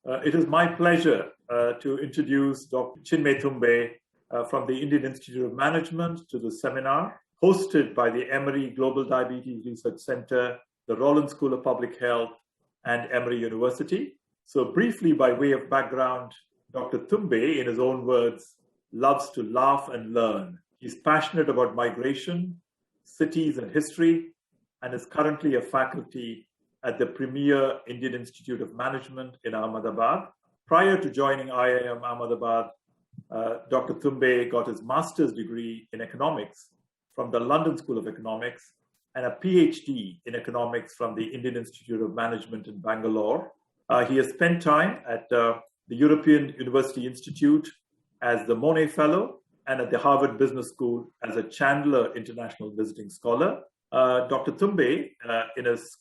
It is my pleasure to introduce Dr. Chinmay Tumbe from the Indian Institute of Management to the seminar hosted by the Emory Global Diabetes Research Center, the Rollins School of Public Health, and Emory University. So briefly, by way of background, Dr. Tumbe, in his own words, loves to laugh and learn. He's passionate about migration, cities, and history, and is currently a faculty at the premier Indian Institute of Management in Ahmedabad. Prior to joining IIM Ahmedabad, Dr. Tumbe got his master's degree in economics from the London School of Economics and a PhD in economics from the Indian Institute of Management in Bangalore. He has spent time at the European University Institute as the Monet Fellow and at the Harvard Business School as a Chandler International Visiting Scholar. Dr. Tumbe, in his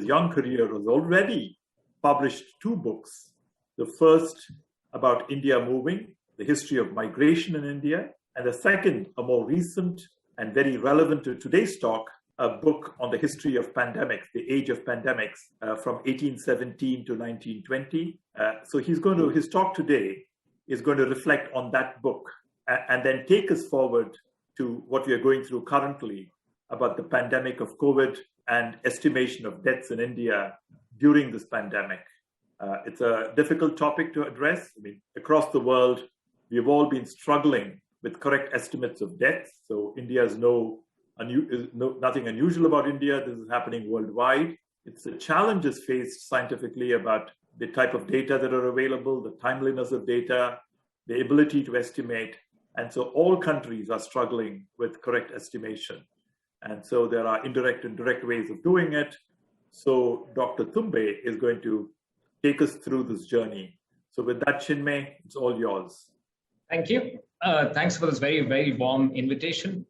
young career, has already published 2 books. The first about India moving, the history of migration in India, and the second, a more recent and very relevant to today's talk, a book on the history of pandemics, the age of pandemics, from 1817 to 1920. So his talk today is going to reflect on that book and then take us forward to what we are going through currently about the pandemic of COVID and estimation of deaths in India during this pandemic. It's a difficult topic to address. I mean, across the world, we've all been struggling with correct estimates of deaths. So India is nothing unusual about India. This is happening worldwide. It's the challenges faced scientifically about the type of data that are available, the timeliness of data, the ability to estimate. And so all countries are struggling with correct estimation. And so there are indirect and direct ways of doing it. So Dr. Tumbe is going to take us through this journey. So with that, Chinmay, it's all yours. Thank you. Thanks for this very, very warm invitation.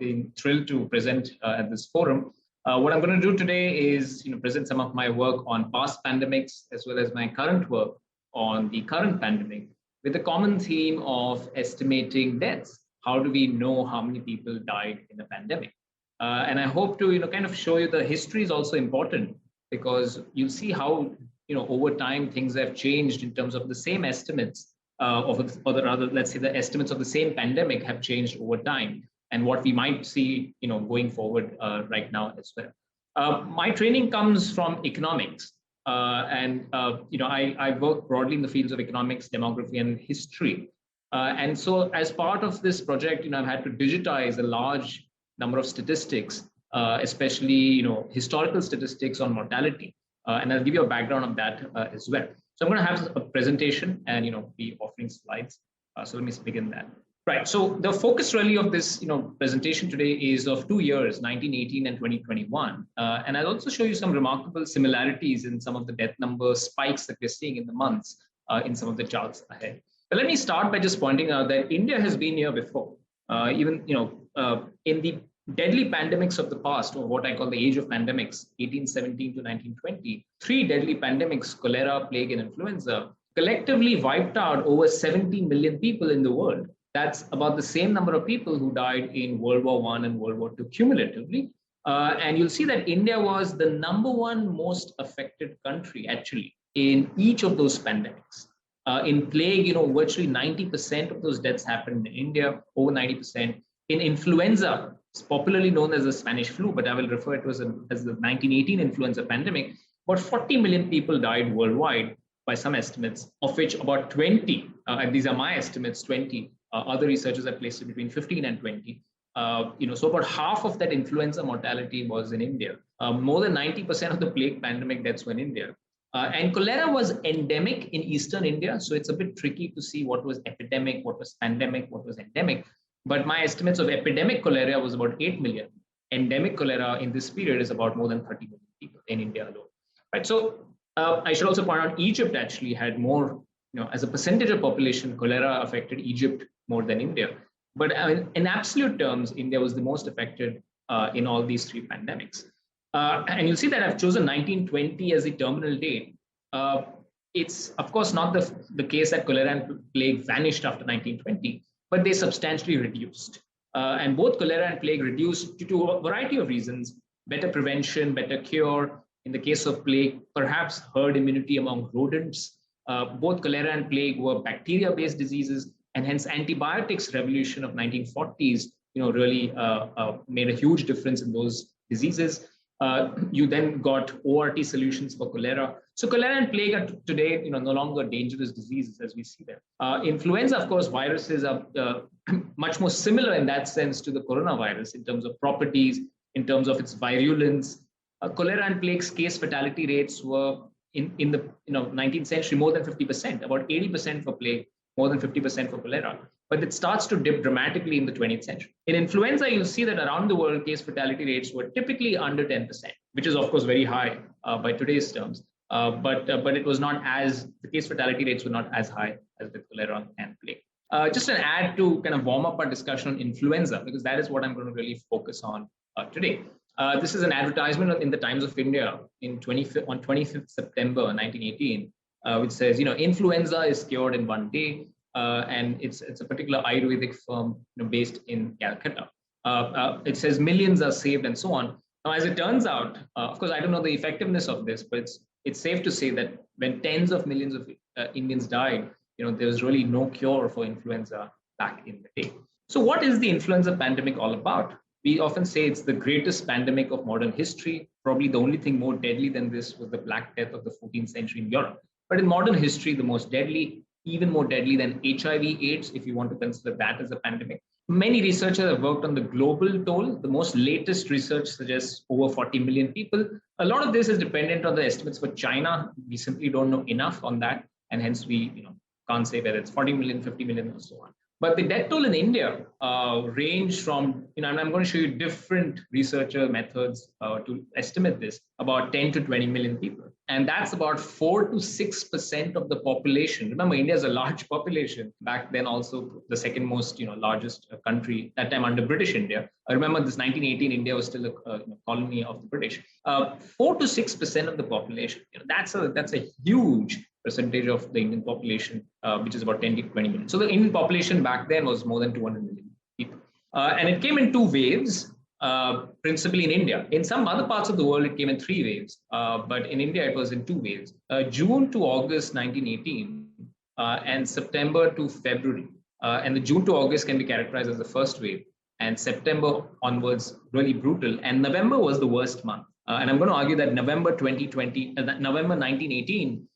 Being thrilled to present at this forum. What I'm going to do today is present some of my work on past pandemics as well as my current work on the current pandemic with the common theme of estimating deaths. How do we know how many people died in the pandemic? And I hope to kind of show you the history is also important because you'll see how over time things have changed in terms of the same estimates let's say the estimates of the same pandemic have changed over time and what we might see going forward right now as well. My training comes from economics and I work broadly in the fields of economics, demography, and history. And so as part of this project, I've had to digitize a large number of statistics, especially, historical statistics on mortality. And I'll give you a background of that as well. So I'm going to have a presentation and, be offering slides. So let me begin that. Right. So the focus really of this, presentation today is of 2 years, 1918 and 2021. And I'll also show you some remarkable similarities in some of the death number spikes that we're seeing in the months in some of the charts ahead. But let me start by just pointing out that India has been here before. Even, in the deadly pandemics of the past, or what I call the age of pandemics, 1817 to 1920, 3 deadly pandemics, cholera, plague, and influenza, collectively wiped out over 70 million people in the world. That's about the same number of people who died in World War I and World War II cumulatively. And you'll see that India was the #1 most affected country, actually, in each of those pandemics. In plague, virtually 90% of those deaths happened in India, over 90%. In influenza, it's popularly known as the Spanish flu, but I will refer to it as the 1918 influenza pandemic. About 40 million people died worldwide by some estimates, of which about 20, and these are my estimates, 20, other researchers have placed it between 15 and 20. So about half of that influenza mortality was in India. More than 90% of the plague pandemic deaths were in India. And cholera was endemic in Eastern India. So it's a bit tricky to see what was epidemic, what was pandemic, what was endemic. But my estimates of epidemic cholera was about 8 million. Endemic cholera in this period is about more than 30 million people in India alone. Right. So I should also point out Egypt actually had more, as a percentage of population, cholera affected Egypt more than India. But in absolute terms, India was the most affected in all these 3 pandemics. And you'll see that I've chosen 1920 as the terminal date. It's, of course, not the case that cholera and plague vanished after 1920, but they substantially reduced. And both cholera and plague reduced due to a variety of reasons: better prevention, better cure, In the case of plague, perhaps herd immunity among rodents. Both cholera and plague were bacteria-based diseases, and hence antibiotics revolution of 1940s, really made a huge difference in those diseases. You then got ORT solutions for cholera. So cholera and plague are today, no longer dangerous diseases as we see them. Influenza, of course, viruses are much more similar in that sense to the coronavirus in terms of properties, in terms of its virulence. Cholera and plague's case fatality rates were in the 19th century more than 50%, about 80% for plague, more than 50% for cholera. But it starts to dip dramatically in the 20th century. In influenza, you'll see that around the world, case fatality rates were typically under 10%, which is, of course, very high by today's terms. But it was not the case fatality rates were not as high as with cholera and plague. Just an add to kind of warm up our discussion on influenza, because that is what I'm going to really focus on today. This is an advertisement in the Times of India on 25th September 1918, which says, influenza is cured in one day. And it's a particular Ayurvedic firm based in Calcutta. It says millions are saved and so on. Now, as it turns out, of course, I don't know the effectiveness of this, but it's safe to say that when tens of millions of Indians died, there was really no cure for influenza back in the day. So what is the influenza pandemic all about? We often say it's the greatest pandemic of modern history. Probably the only thing more deadly than this was the Black Death of the 14th century in Europe. But in modern history, the most deadly, even more deadly than HIV/AIDS, if you want to consider that as a pandemic. Many researchers have worked on the global toll. The most latest research suggests over 40 million people. A lot of this is dependent on the estimates for China. We simply don't know enough on that. And hence we can't say whether it's 40 million, 50 million, and so on. But the death toll in India range from, and I'm going to show you different researcher methods to estimate this, about 10 to 20 million people. And that's about 4 to 6% of the population. Remember, India is a large population. Back then, also the second most, largest country, that time under British India. I remember this 1918, India was still a colony of the British. 4 to 6% of the population. That's a huge percentage of the Indian population, which is about 10 to 20 million. So the Indian population back then was more than 200 million people. And it came in two waves, principally in India. In some other parts of the world, it came in three waves. But in India, it was in two waves. June to August 1918 and September to February. And the June to August can be characterized as the first wave. And September onwards, really brutal. And November was the worst month. And I'm going to argue that November 1918,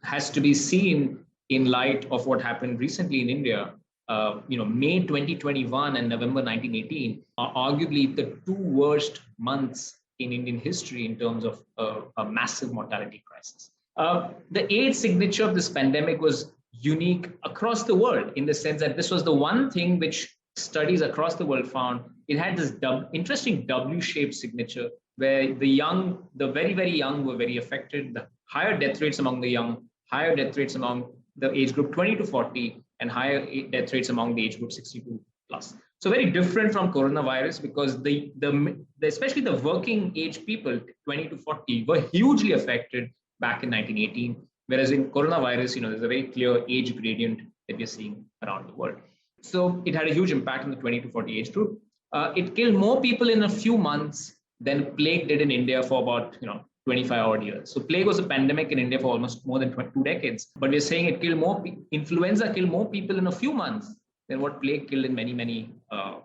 has to be seen in light of what happened recently in India. May 2021 and November 1918 are arguably the two worst months in Indian history in terms of a massive mortality crisis. The AIDS signature of this pandemic was unique across the world in the sense that this was the one thing which studies across the world found. It had this interesting W-shaped signature where the very, very young were very affected. The higher death rates among the young, higher death rates among the age group 20 to 40, and higher death rates among the age group 62 plus. So very different from coronavirus because especially the working age people, 20 to 40, were hugely affected back in 1918. Whereas in coronavirus, there's a very clear age gradient that we're seeing around the world. So it had a huge impact on the 20 to 40 age group. It killed more people in a few months than plague did in India for about, 25 odd years. So plague was a pandemic in India for almost more than 2 decades. But we're saying it killed influenza killed more people in a few months than what plague killed in many, many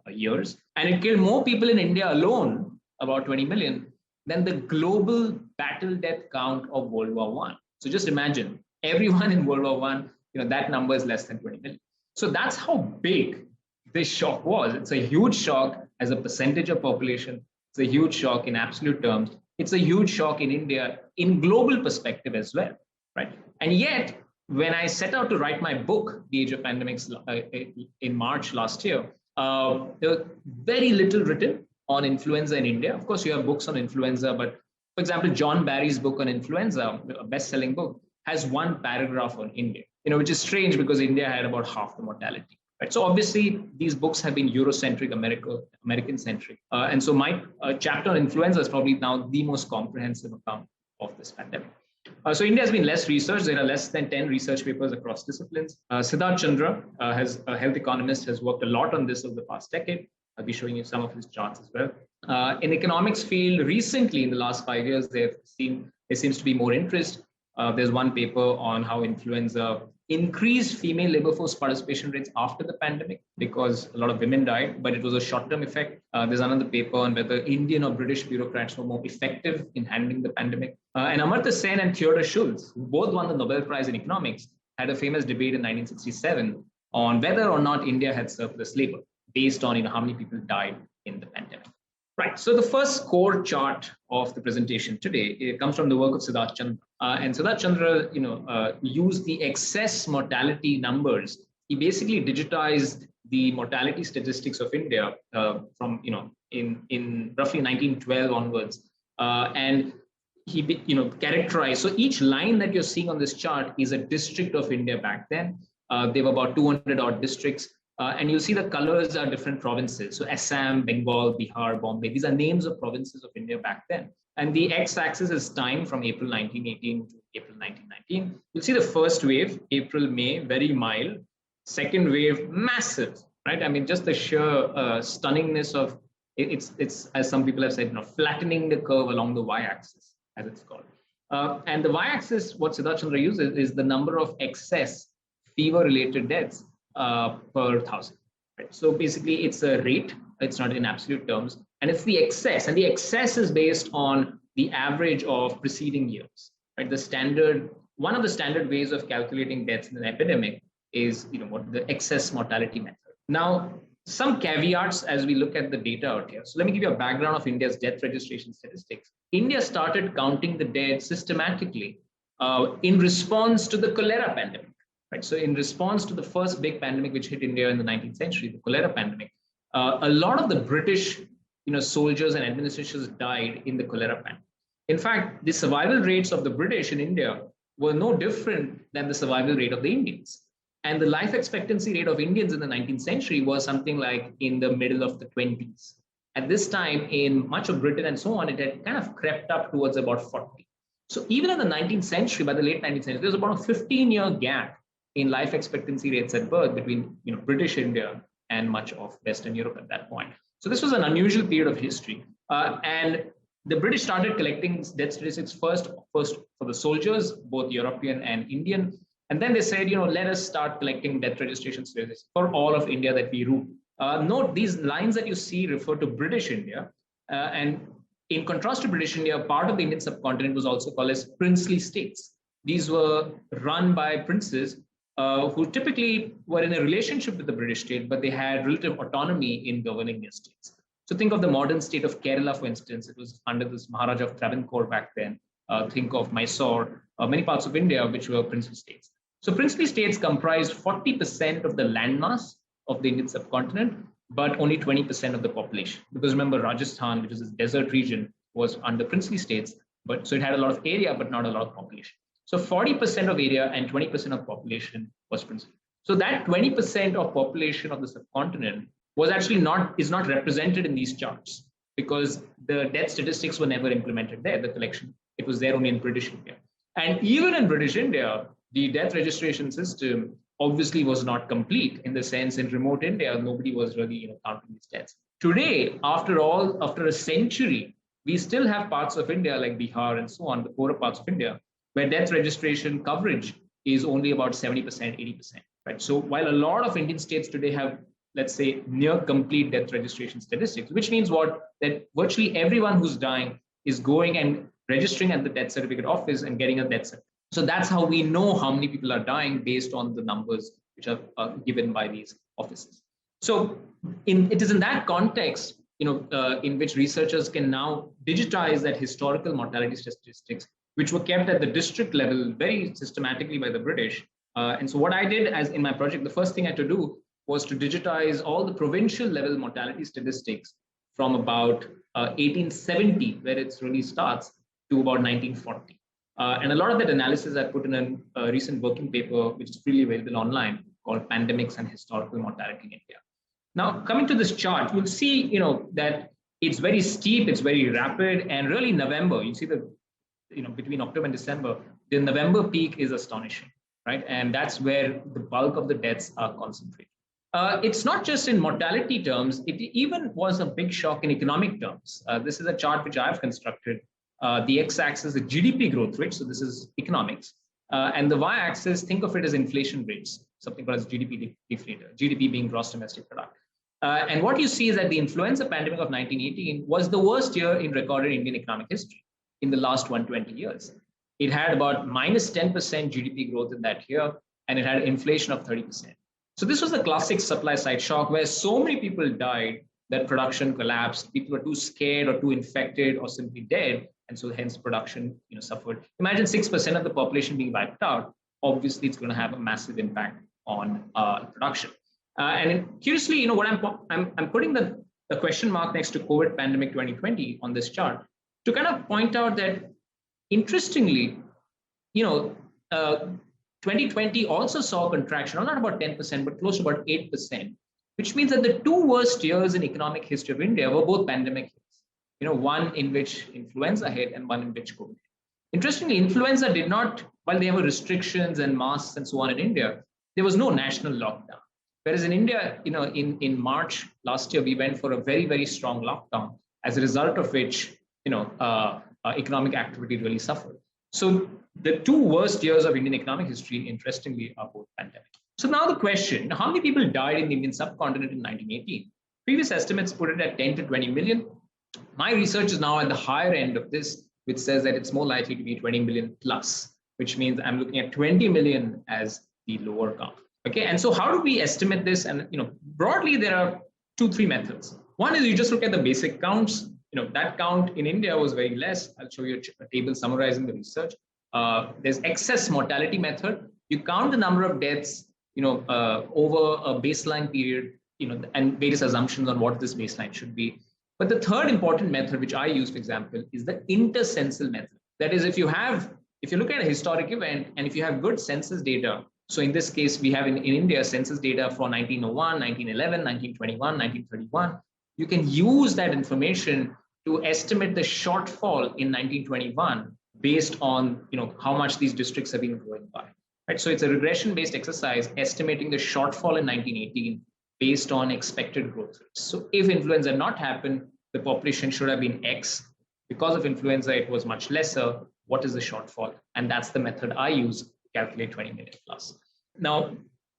years. And it killed more people in India alone, about 20 million, than the global battle death count of World War I. So just imagine, everyone in World War I, that number is less than 20 million. So that's how big this shock was. It's a huge shock as a percentage of population. It's a huge shock in absolute terms. It's a huge shock in India in global perspective as well, right? And yet, when I set out to write my book, The Age of Pandemics, in March last year, there was very little written on influenza in India. Of course, you have books on influenza, but for example, John Barry's book on influenza, a best-selling book, has one paragraph on India, which is strange because India had about half the mortality. Right? So obviously, these books have been Eurocentric, American-centric. And so my chapter on influenza is probably now the most comprehensive account of this pandemic. So India has been less researched. There are less than 10 research papers across disciplines. Siddharth Chandra, a health economist, has worked a lot on this over the past decade. I'll be showing you some of his charts as well. In economics field, recently in the last 5 years, there seems to be more interest. There's one paper on how influenza increased female labor force participation rates after the pandemic because a lot of women died, but it was a short-term effect. There's another paper on whether Indian or British bureaucrats were more effective in handling the pandemic. And Amartya Sen and Theodore Schultz, who both won the Nobel Prize in economics, had a famous debate in 1967 on whether or not India had surplus labor based on how many people died in the pandemic. Right. So the first core chart of the presentation today, it comes from the work of Siddharth Chandra. And Siddharth Chandra, used the excess mortality numbers. He basically digitized the mortality statistics of India from, in roughly 1912 onwards. And he, characterized. So each line that you're seeing on this chart is a district of India back then. There were about 200 odd districts. And you'll see the colors are different provinces. So Assam, Bengal, Bihar, Bombay, these are names of provinces of India back then. And the x-axis is time from April 1918 to April 1919. You'll see the first wave, April, May, very mild. Second wave, massive, right? I mean, just the sheer stunningness of it's as some people have said, flattening the curve along the y-axis, as it's called. And the y-axis, what Siddharth Chandra uses is the number of excess fever-related deaths per thousand. Right? So basically, it's a rate. It's not in absolute terms, and it's the excess. And the excess is based on the average of preceding years. Right? One of the standard ways of calculating deaths in an epidemic is, what the excess mortality method. Now, some caveats as we look at the data out here. So let me give you a background of India's death registration statistics. India started counting the dead systematically in response to the cholera pandemic. Right. So in response to the first big pandemic which hit India in the 19th century, the cholera pandemic, a lot of the British soldiers and administrations died in the cholera pandemic. In fact, the survival rates of the British in India were no different than the survival rate of the Indians. And the life expectancy rate of Indians in the 19th century was something like in the middle of the 20s. At this time, in much of Britain and so on, it had kind of crept up towards about 40. So even in the 19th century, by the late 19th century, there was about a 15-year gap in life expectancy rates at birth between British India and much of Western Europe at that point. So this was an unusual period of history. And the British started collecting death statistics first for the soldiers, both European and Indian. And then they said, let us start collecting death registration statistics for all of India that we rule. Note, these lines that you see refer to British India. And in contrast to British India, part of the Indian subcontinent was also called as princely states. These were run by princes who typically were in a relationship with the British state, but they had relative autonomy in governing their states. So think of the modern state of Kerala, for instance. It was under this Maharaja of Travancore back then. Think of Mysore, many parts of India, which were princely states. So princely states comprised 40% of the landmass of the Indian subcontinent, but only 20% of the population. Because remember, Rajasthan, which is this desert region, was under princely states, so it had a lot of area, but not a lot of population. So 40% of area and 20% of population was princely. So that 20% of population of the subcontinent was actually is not represented in these charts because the death statistics were never implemented there, the collection. It was there only in British India. And even in British India, the death registration system obviously was not complete in the sense in remote India, nobody was really counting these deaths. Today, after a century, we still have parts of India like Bihar and so on, the poorer parts of India, where death registration coverage is only about 70%, 80%. Right? So while a lot of Indian states today have, let's say, near complete death registration statistics, which means that virtually everyone who's dying is going and registering at the death certificate office and getting a death certificate. So that's how we know how many people are dying based on the numbers which are given by these offices. So it is in that context, in which researchers can now digitize that historical mortality statistics, which were kept at the district level very systematically by the British. And so what I did as in my project, the first thing I had to do was to digitize all the provincial level mortality statistics from about 1870, where it really starts, to about 1940. And a lot of that analysis I put in a recent working paper, which is freely available online, called Pandemics and Historical Mortality in India. Now, coming to this chart, you'll see, that it's very steep, it's very rapid, and really November, you see between October and December, the November peak is astonishing, right? And that's where the bulk of the deaths are concentrated. It's not just in mortality terms, it even was a big shock in economic terms. This is a chart which I've constructed. The x-axis, the GDP growth rate, so this is economics. And the y-axis, think of it as inflation rates, something called as GDP deflator, GDP being gross domestic product. And what you see is that the influenza pandemic of 1918 was the worst year in recorded Indian economic history in the last 120 years. It had about minus 10% GDP growth in that year, and it had inflation of 30%. So this was a classic supply side shock where so many people died that production collapsed. People were too scared or too infected or simply dead. And so hence production suffered. Imagine 6% of the population being wiped out. Obviously, it's going to have a massive impact on production. And curiously, what I'm putting the question mark next to COVID pandemic 2020 on this chart to kind of point out that, interestingly, 2020 also saw a contraction, not about 10%, but close to about 8%, which means that the two worst years in economic history of India were both pandemic years. One in which influenza hit and one in which COVID hit. Interestingly, influenza did not, while there were restrictions and masks and so on in India, there was no national lockdown. Whereas in India, in March last year, we went for a very, very strong lockdown, as a result of which, economic activity really suffered. So the two worst years of Indian economic history, interestingly, are both pandemic. So now the question, how many people died in the Indian subcontinent in 1918? Previous estimates put it at 10 to 20 million. My research is now at the higher end of this, which says that it's more likely to be 20 million plus, which means I'm looking at 20 million as the lower count. Okay, and so how do we estimate this? And broadly, there are 2-3 methods. One is you just look at the basic counts. That count in India was very less. I'll show you a table summarizing the research. There's excess mortality method. You count the number of deaths, over a baseline period, and various assumptions on what this baseline should be. But the third important method, which I use, for example, is the intercensal method. That is, if you look at a historic event and if you have good census data, so in this case, we have in India census data for 1901, 1911, 1921, 1931, you can use that information to estimate the shortfall in 1921 based on how much these districts have been growing by. Right? So it's a regression-based exercise estimating the shortfall in 1918 based on expected growth rates. So if influenza had not happened, the population should have been X. Because of influenza, it was much lesser. What is the shortfall? And that's the method I use to calculate 20 million plus. Now,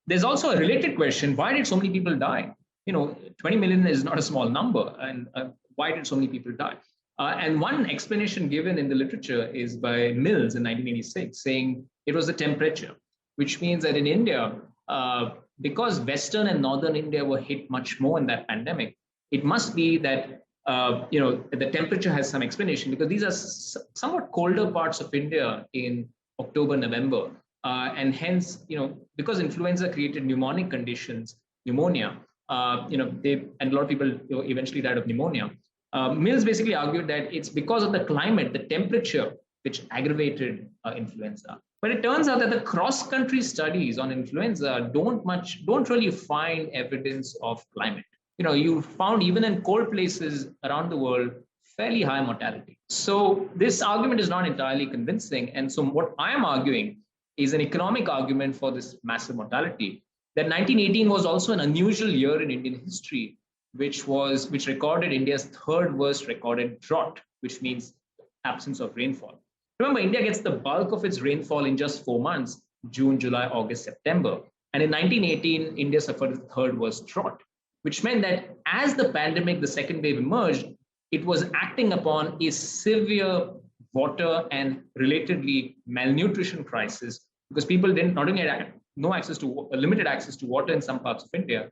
there's also a related question. Why did so many people die? 20 million is not a small number. And why did so many people die? And one explanation given in the literature is by Mills in 1986, saying it was the temperature, which means that in India, because Western and Northern India were hit much more in that pandemic, it must be that the temperature has some explanation, because these are somewhat colder parts of India in October, November. And hence, because influenza created pneumonic conditions, pneumonia, and a lot of people eventually died of pneumonia. Mills basically argued that it's because of the climate, the temperature, which aggravated influenza. But it turns out that the cross-country studies on influenza don't really find evidence of climate. You found even in cold places around the world, fairly high mortality. So this argument is not entirely convincing. And so what I am arguing is an economic argument for this massive mortality, that 1918 was also an unusual year in Indian history, which recorded India's third worst recorded drought, which means absence of rainfall. Remember, India gets the bulk of its rainfall in just 4 months, June, July, August, September. And in 1918, India suffered the third worst drought, which meant that as the pandemic, the second wave emerged, it was acting upon a severe water and relatedly malnutrition crisis, because people didn't not only had limited access to water in some parts of India,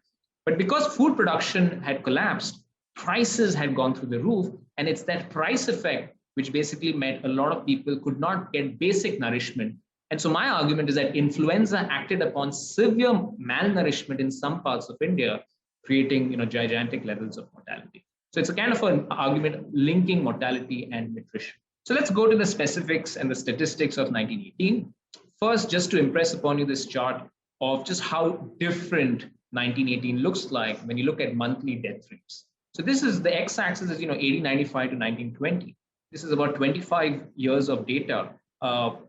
but because food production had collapsed, prices had gone through the roof. And it's that price effect which basically meant a lot of people could not get basic nourishment. And so my argument is that influenza acted upon severe malnourishment in some parts of India, creating gigantic levels of mortality. So it's a kind of an argument linking mortality and nutrition. So let's go to the specifics and the statistics of 1918. First, just to impress upon you this chart of just how different 1918 looks like when you look at monthly death rates. So this is the x-axis is 1895 to 1920. This is about 25 years of data,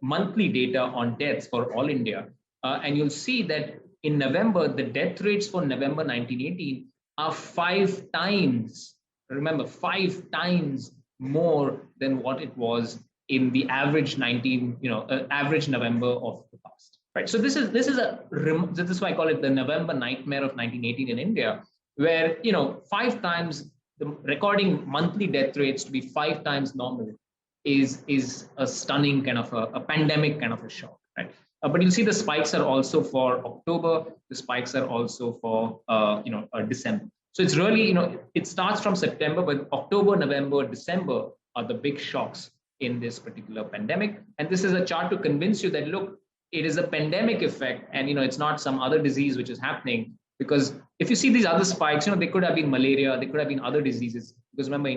monthly data on deaths for all India. And you'll see that in November, the death rates for November 1918 are 5 times, remember, 5 times more than what it was in the average average November of the past. Right. So this is why I call it the November nightmare of 1918 in India, where 5 times the recording monthly death rates to be 5 times normal is a stunning kind of a pandemic kind of a shock, right? But you'll see the spikes are also for October. The spikes are also for December. So it's really it starts from September, but October, November, December are the big shocks in this particular pandemic. And this is a chart to convince you that look, it is a pandemic effect, and it's not some other disease which is happening. Because if you see these other spikes, they could have been malaria, they could have been other diseases. Because remember,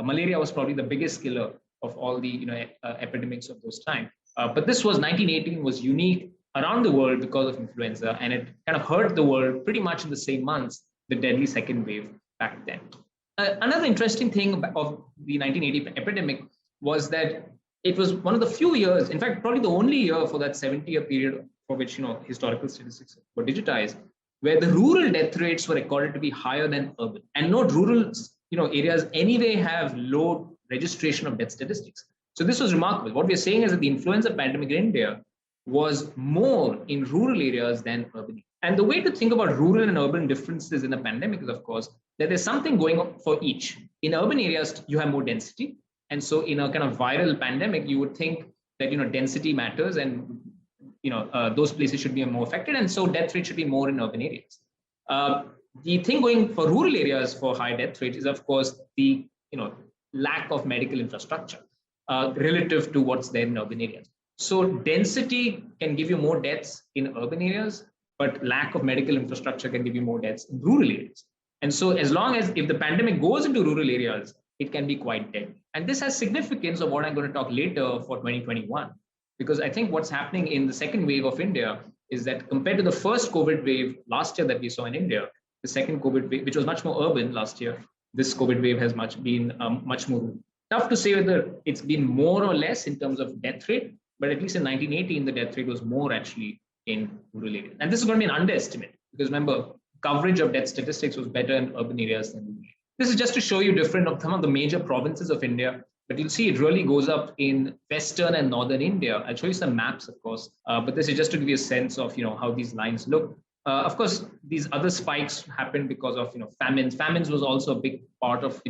malaria was probably the biggest killer of all the epidemics of those times. But this was 1918 was unique around the world because of influenza, and it kind of hurt the world pretty much in the same months, the deadly second wave back then. Another interesting thing of the 1980 epidemic was that it was one of the few years, in fact, probably the only year for that 70-year period for which historical statistics were digitized, where the rural death rates were recorded to be higher than urban. And note, rural areas anyway have low registration of death statistics. So this was remarkable. What we're saying is that the influenza pandemic in India was more in rural areas than urban. And the way to think about rural and urban differences in a pandemic is, of course, that there's something going on for each. In urban areas, you have more density. And so in a kind of viral pandemic, you would think that, density matters and, those places should be more affected. And so death rate should be more in urban areas. The thing going for rural areas for high death rate is, of course, the, lack of medical infrastructure relative to what's there in urban areas. So density can give you more deaths in urban areas, but lack of medical infrastructure can give you more deaths in rural areas. And so as long as if the pandemic goes into rural areas, it can be quite deadly. And this has significance of what I'm going to talk later for 2021, because I think what's happening in the second wave of India is that compared to the first COVID wave last year that we saw in India, the second COVID wave, which was much more urban last year, this COVID wave has been much more tough to say whether it's been more or less in terms of death rate, but at least in 1918, the death rate was more actually in rural areas. And this is going to be an underestimate because remember, coverage of death statistics was better in urban areas than rural areas. This is just to show you some of the major provinces of India, but you'll see it really goes up in Western and Northern India. I'll show you some maps, of course, but this is just to give you a sense of, how these lines look. Of course, these other spikes happened because of, famines. Famines was also a big part of,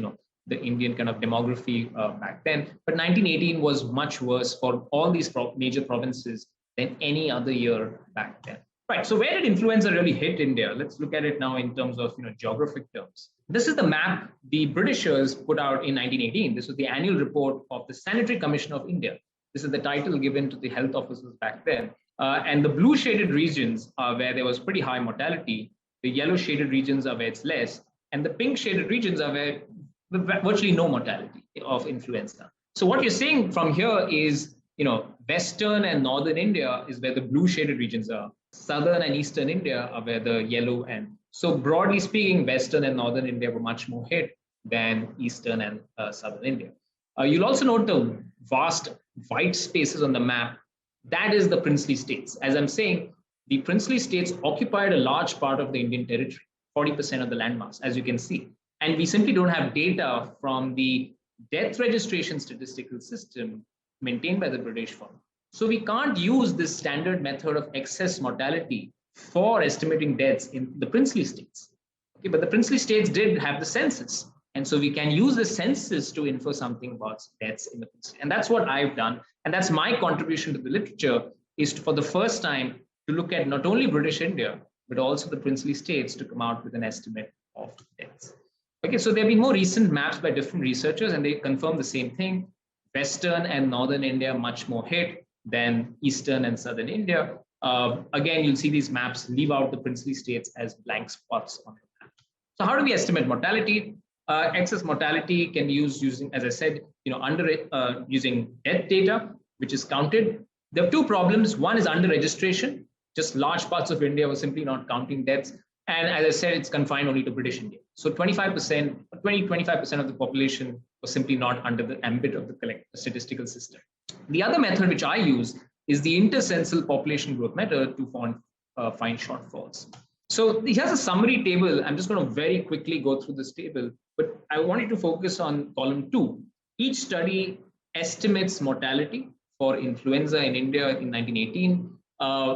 the Indian kind of demography back then. But 1918 was much worse for all these major provinces than any other year back then. Right, so where did influenza really hit India? Let's look at it now in terms of geographic terms. This is the map the Britishers put out in 1918. This was the annual report of the Sanitary Commission of India. This is the title given to the health officers back then. And the blue shaded regions are where there was pretty high mortality. The yellow shaded regions are where it's less. And the pink shaded regions are where virtually no mortality of influenza. So what you're seeing from here is, Western and Northern India is where the blue shaded regions are. Southern and Eastern India are where the yellow and so broadly speaking, Western and Northern India were much more hit than Eastern and Southern India. You'll also note the vast white spaces on the map. That is the princely states. As I'm saying, the princely states occupied a large part of the Indian territory, 40% of the landmass, as you can see. And we simply don't have data from the death registration statistical system maintained by the British firm. So we can't use this standard method of excess mortality for estimating deaths in the princely states. Okay, but the princely states did have the census. And so we can use the census to infer something about deaths in the princely. And that's what I've done. And that's my contribution to the literature is for the first time to look at not only British India, but also the princely states to come out with an estimate of deaths. Okay, so there have been more recent maps by different researchers and they confirm the same thing. Western and Northern India much more hit than Eastern and Southern India. Again, you'll see these maps leave out the princely states as blank spots on the map. So how do we estimate mortality? Excess mortality can be used using, as I said, using death data, which is counted. There are two problems. One is under registration. Just large parts of India were simply not counting deaths. And as I said, it's confined only to British India. So 25% of the population was simply not under the ambit of the statistical system. The other method which I use is the intercensal population growth method to find shortfalls. So here's a summary table. I'm just going to very quickly go through this table, but I wanted to focus on column 2. Each study estimates mortality for influenza in India in 1918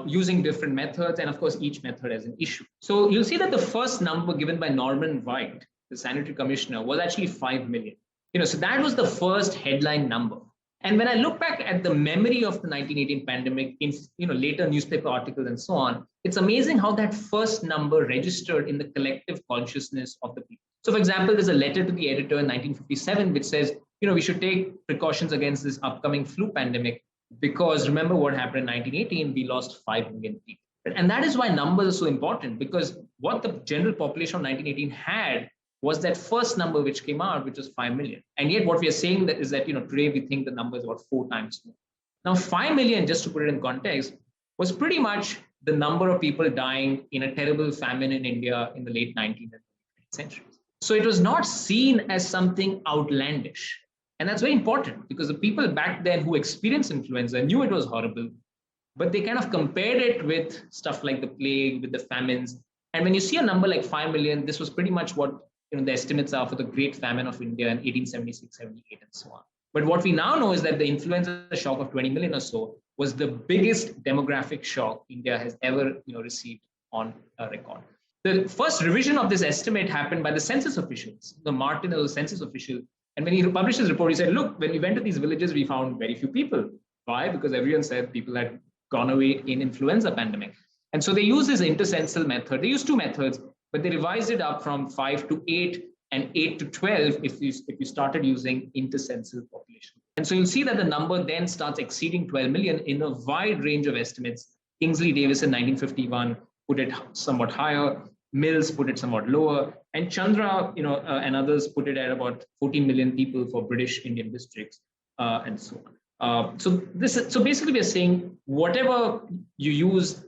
using different methods, and of course each method has an issue. So you'll see that the first number given by Norman White, the sanitary commissioner, was actually 5 million. So that was the first headline number. And when I look back at the memory of the 1918 pandemic in later newspaper articles and so on, it's amazing how that first number registered in the collective consciousness of the people. So for example, there's a letter to the editor in 1957 which says, we should take precautions against this upcoming flu pandemic because remember what happened in 1918, we lost 5 million people. And that is why numbers are so important, because what the general population of 1918 had was that first number which came out, which was 5 million. And yet what we are saying is that, today we think the number is about 4 times more. Now, 5 million, just to put it in context, was pretty much the number of people dying in a terrible famine in India in the late 19th and 20th centuries. So it was not seen as something outlandish. And that's very important because the people back then who experienced influenza knew it was horrible, but they kind of compared it with stuff like the plague, with the famines. And when you see a number like 5 million, this was pretty much what the estimates are for the Great Famine of India in 1876, 78, and so on. But what we now know is that the influenza shock of 20 million or so was the biggest demographic shock India has ever received on record. The first revision of this estimate happened by the census officials. The Martin was a census official. And when he published his report, he said, look, when we went to these villages, we found very few people. Why? Because everyone said people had gone away in influenza pandemic. And so they used this intercensal method. They used 2 methods, but they revised it up from 5 to 8 and 8 to 12 if you started using intercensal population. And so you'll see that the number then starts exceeding 12 million in a wide range of estimates. Kingsley Davis in 1951 put it somewhat higher. Mills put it somewhat lower. And Chandra, and others put it at about 14 million people for British Indian districts and so on. So basically we're saying whatever you use,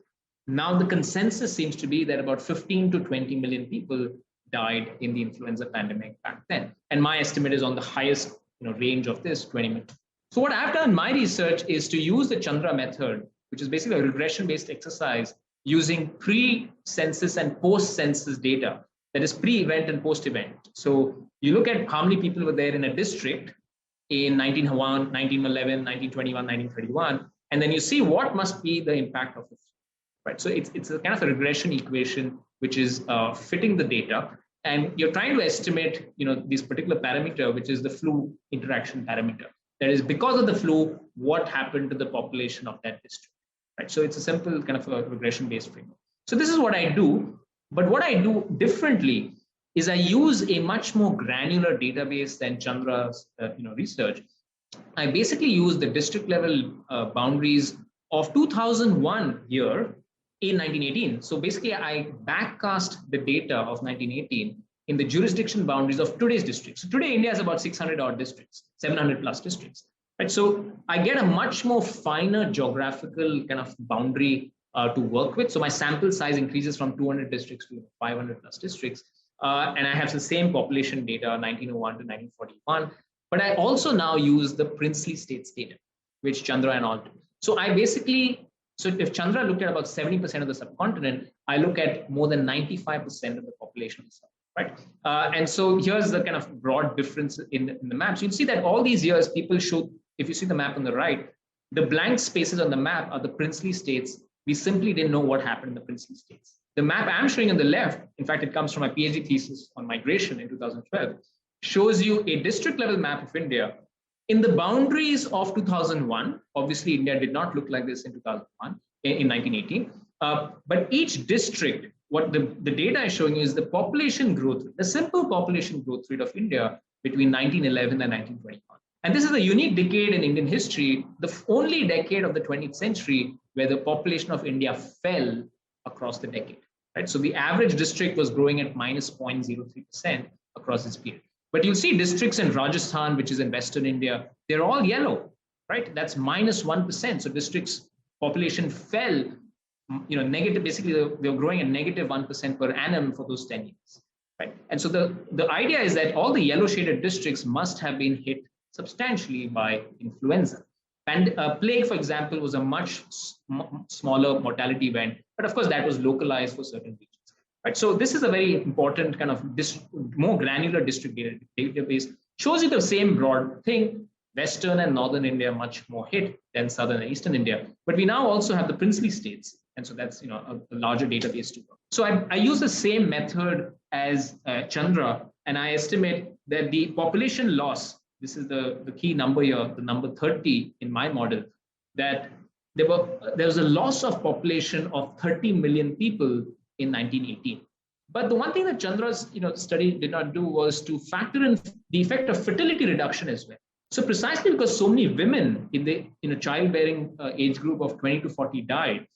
now the consensus seems to be that about 15 to 20 million people died in the influenza pandemic back then. And my estimate is on the highest range of this, 20 million. So what I've done in my research is to use the Chandra method, which is basically a regression-based exercise using pre-census and post-census data, that is pre-event and post-event. So you look at how many people were there in a district in 1901, 1911, 1921, 1931, and then you see what must be the impact of this. Right. So it's a kind of a regression equation which is fitting the data, and you're trying to estimate this particular parameter, which is the flu interaction parameter. That is, because of the flu, what happened to the population of that district. Right. So it's a simple kind of a regression-based framework. So this is what I do, but what I do differently is I use a much more granular database than Chandra's research. I basically use the district level boundaries of 2001 year in 1918. So basically I backcast the data of 1918 in the jurisdiction boundaries of today's districts. So today India has about 600 odd districts, 700 plus districts. Right? So I get a much more finer geographical kind of boundary to work with. So my sample size increases from 200 districts to 500 plus districts. And I have the same population data, 1901 to 1941. But I also now use the princely states data, which Chandra and all do. So I basically, so if Chandra looked at about 70% of the subcontinent, I look at more than 95% of the population of the subcontinent, right? And so here's the kind of broad difference in the maps. You'll see that all these years, people show, if you see the map on the right, the blank spaces on the map are the princely states. We simply didn't know what happened in the princely states. The map I'm showing on the left, in fact, it comes from my PhD thesis on migration in 2012, shows you a district level map of India. In the boundaries of 2001, obviously India did not look like this in 2001, in 1918, but each district, what the data is showing you is the population growth rate, the simple population growth rate of India between 1911 and 1921. And this is a unique decade in Indian history, the only decade of the 20th century where the population of India fell across the decade, right? So the average district was growing at minus 0.03% across this period. But you'll see districts in Rajasthan, which is in Western India, they're all yellow, right? That's minus 1%. So districts' population fell, negative, basically they were growing at negative 1% per annum for those 10 years, right? And so the idea is that all the yellow shaded districts must have been hit substantially by influenza. Plague, for example, was a much smaller mortality event, but of course that was localized for certain regions. Right. So this is a very important kind of more granular district database. Shows you the same broad thing. Western and northern India much more hit than southern and eastern India. But we now also have the princely states, and so that's a larger database to work. So I use the same method as Chandra, and I estimate that the population loss. This is the key number here, the number 30 in my model. That there was a loss of population of 30 million people in 1918. But the one thing that Chandra's study did not do was to factor in the effect of fertility reduction as well. So precisely because so many women in the childbearing age group of 20 to 40 died,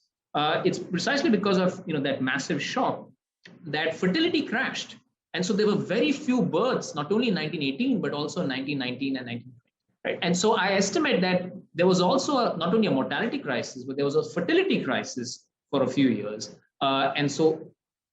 it's precisely because of that massive shock that fertility crashed. And so there were very few births, not only in 1918, but also in 1919 and 1920. Right? And so I estimate that there was also not only a mortality crisis, but there was a fertility crisis for a few years. And so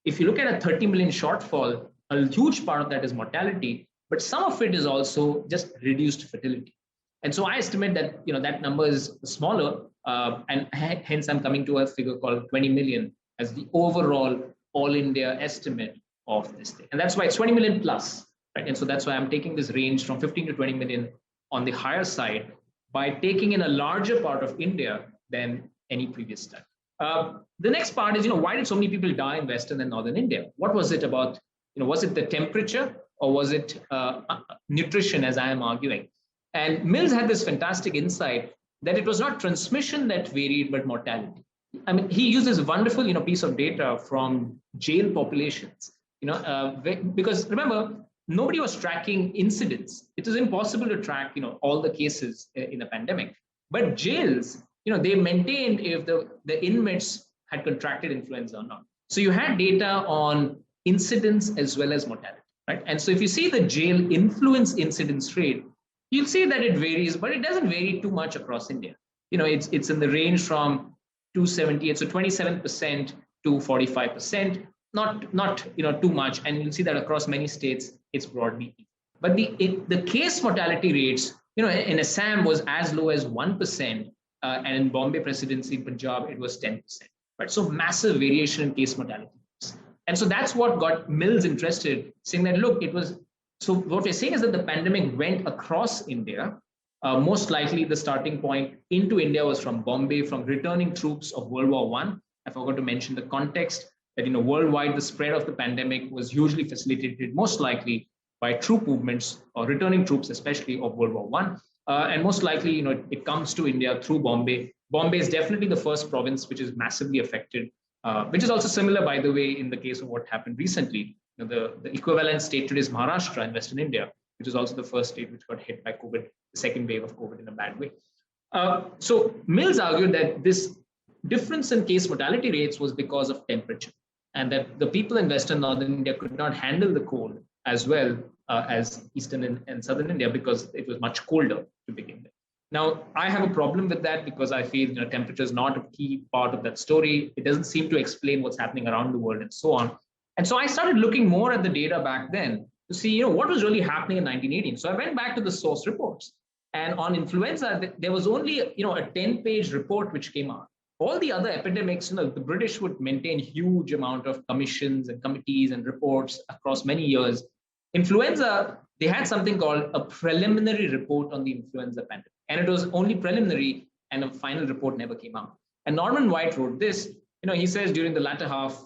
if you look at a 30 million shortfall, a huge part of that is mortality, but some of it is also just reduced fertility. And so I estimate that that number is smaller, and hence I'm coming to a figure called 20 million as the overall all India estimate of this thing. And that's why it's 20 million plus, right? And so that's why I'm taking this range from 15 to 20 million on the higher side by taking in a larger part of India than any previous study. The next part is, why did so many people die in Western and Northern India? What was it about? Was it the temperature or was it nutrition, as I am arguing? And Mills had this fantastic insight that it was not transmission that varied, but mortality. I mean, he used this wonderful, piece of data from jail populations, because remember, nobody was tracking incidents. It was impossible to track, all the cases in a pandemic. But jails, they maintained if the inmates had contracted influenza or not. So you had data on incidence as well as mortality, right? And so if you see the jail influence incidence rate, you'll see that it varies, but it doesn't vary too much across India. It's in the range from 278, so 27% to 45%, not too much. And you'll see that across many states, it's broadly equal. But the case mortality rates, in Assam was as low as 1%, and in Bombay Presidency, Punjab, it was 10%. Right? So massive variation in case mortality. And so that's what got Mills interested, saying that, look, so what we're saying is that the pandemic went across India. Most likely the starting point into India was from Bombay, from returning troops of World War I. I forgot to mention the context that, worldwide, the spread of the pandemic was hugely facilitated, most likely by troop movements or returning troops, especially of World War I. And most likely, it comes to India through Bombay. Bombay is definitely the first province which is massively affected, which is also similar, by the way, in the case of what happened recently. The equivalent state today is Maharashtra in Western India, which is also the first state which got hit by COVID, the second wave of COVID in a bad way. So Mills argued that this difference in case mortality rates was because of temperature, and that the people in Western Northern India could not handle the cold as well as Eastern and Southern India because it was much colder to begin with. Now, I have a problem with that because I feel temperature is not a key part of that story. It doesn't seem to explain what's happening around the world and so on. And so I started looking more at the data back then to see what was really happening in 1918. So I went back to the source reports. And on influenza, there was only a 10-page report which came out. All the other epidemics, the British would maintain huge amount of commissions and committees and reports across many years. Influenza, they had something called a preliminary report on the influenza pandemic. And it was only preliminary, and a final report never came out. And Norman White wrote this. He says during the latter half,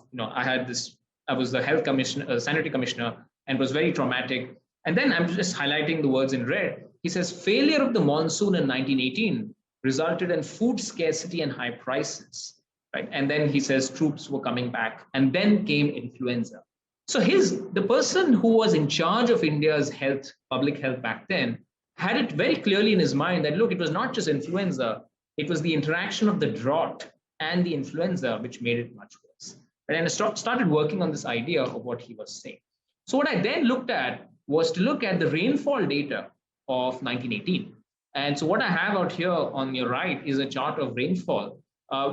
I was the health commissioner, sanitary commissioner, and it was very traumatic. And then I'm just highlighting the words in red. He says, failure of the monsoon in 1918 resulted in food scarcity and high prices, right? And then he says troops were coming back, and then came influenza. So the person who was in charge of India's health, public health back then, had it very clearly in his mind that, look, it was not just influenza, it was the interaction of the drought and the influenza which made it much worse. And I started working on this idea of what he was saying. So what I then looked at was to look at the rainfall data of 1918. And so what I have out here on your right is a chart of rainfall,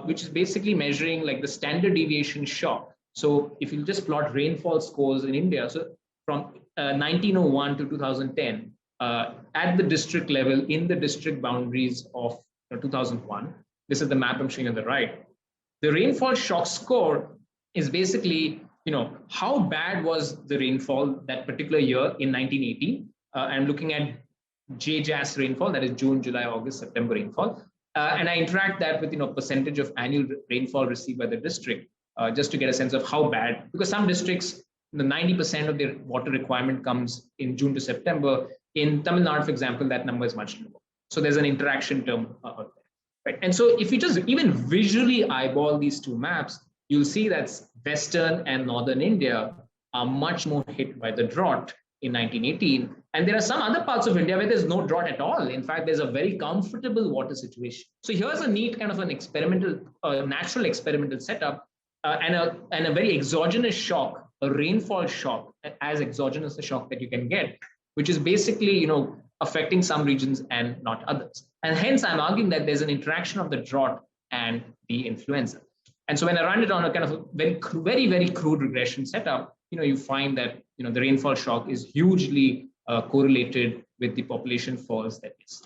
which is basically measuring like the standard deviation shock. So if you just plot rainfall scores in India, so from 1901 to 2010, at the district level, in the district boundaries of 2001. This is the map I'm showing on the right. The rainfall shock score is basically, how bad was the rainfall that particular year in 1918. I'm looking at JJAS rainfall, that is June, July, August, September rainfall. And I interact that with, percentage of annual rainfall received by the district, just to get a sense of how bad, because some districts, the 90% of their water requirement comes in June to September. In Tamil Nadu, for example, that number is much lower. So there's an interaction term out there, right? And so if you just even visually eyeball these two maps, you'll see that Western and Northern India are much more hit by the drought in 1918. And there are some other parts of India where there's no drought at all. In fact, there's a very comfortable water situation. So here's a neat kind of an experimental, natural experimental setup, and a very exogenous shock, a rainfall shock, as exogenous a shock that you can get, which is basically, affecting some regions and not others. And hence I'm arguing that there's an interaction of the drought and the influenza. And so when I run it on a kind of very, very crude regression setup, you find that, the rainfall shock is hugely correlated with the population falls that we see.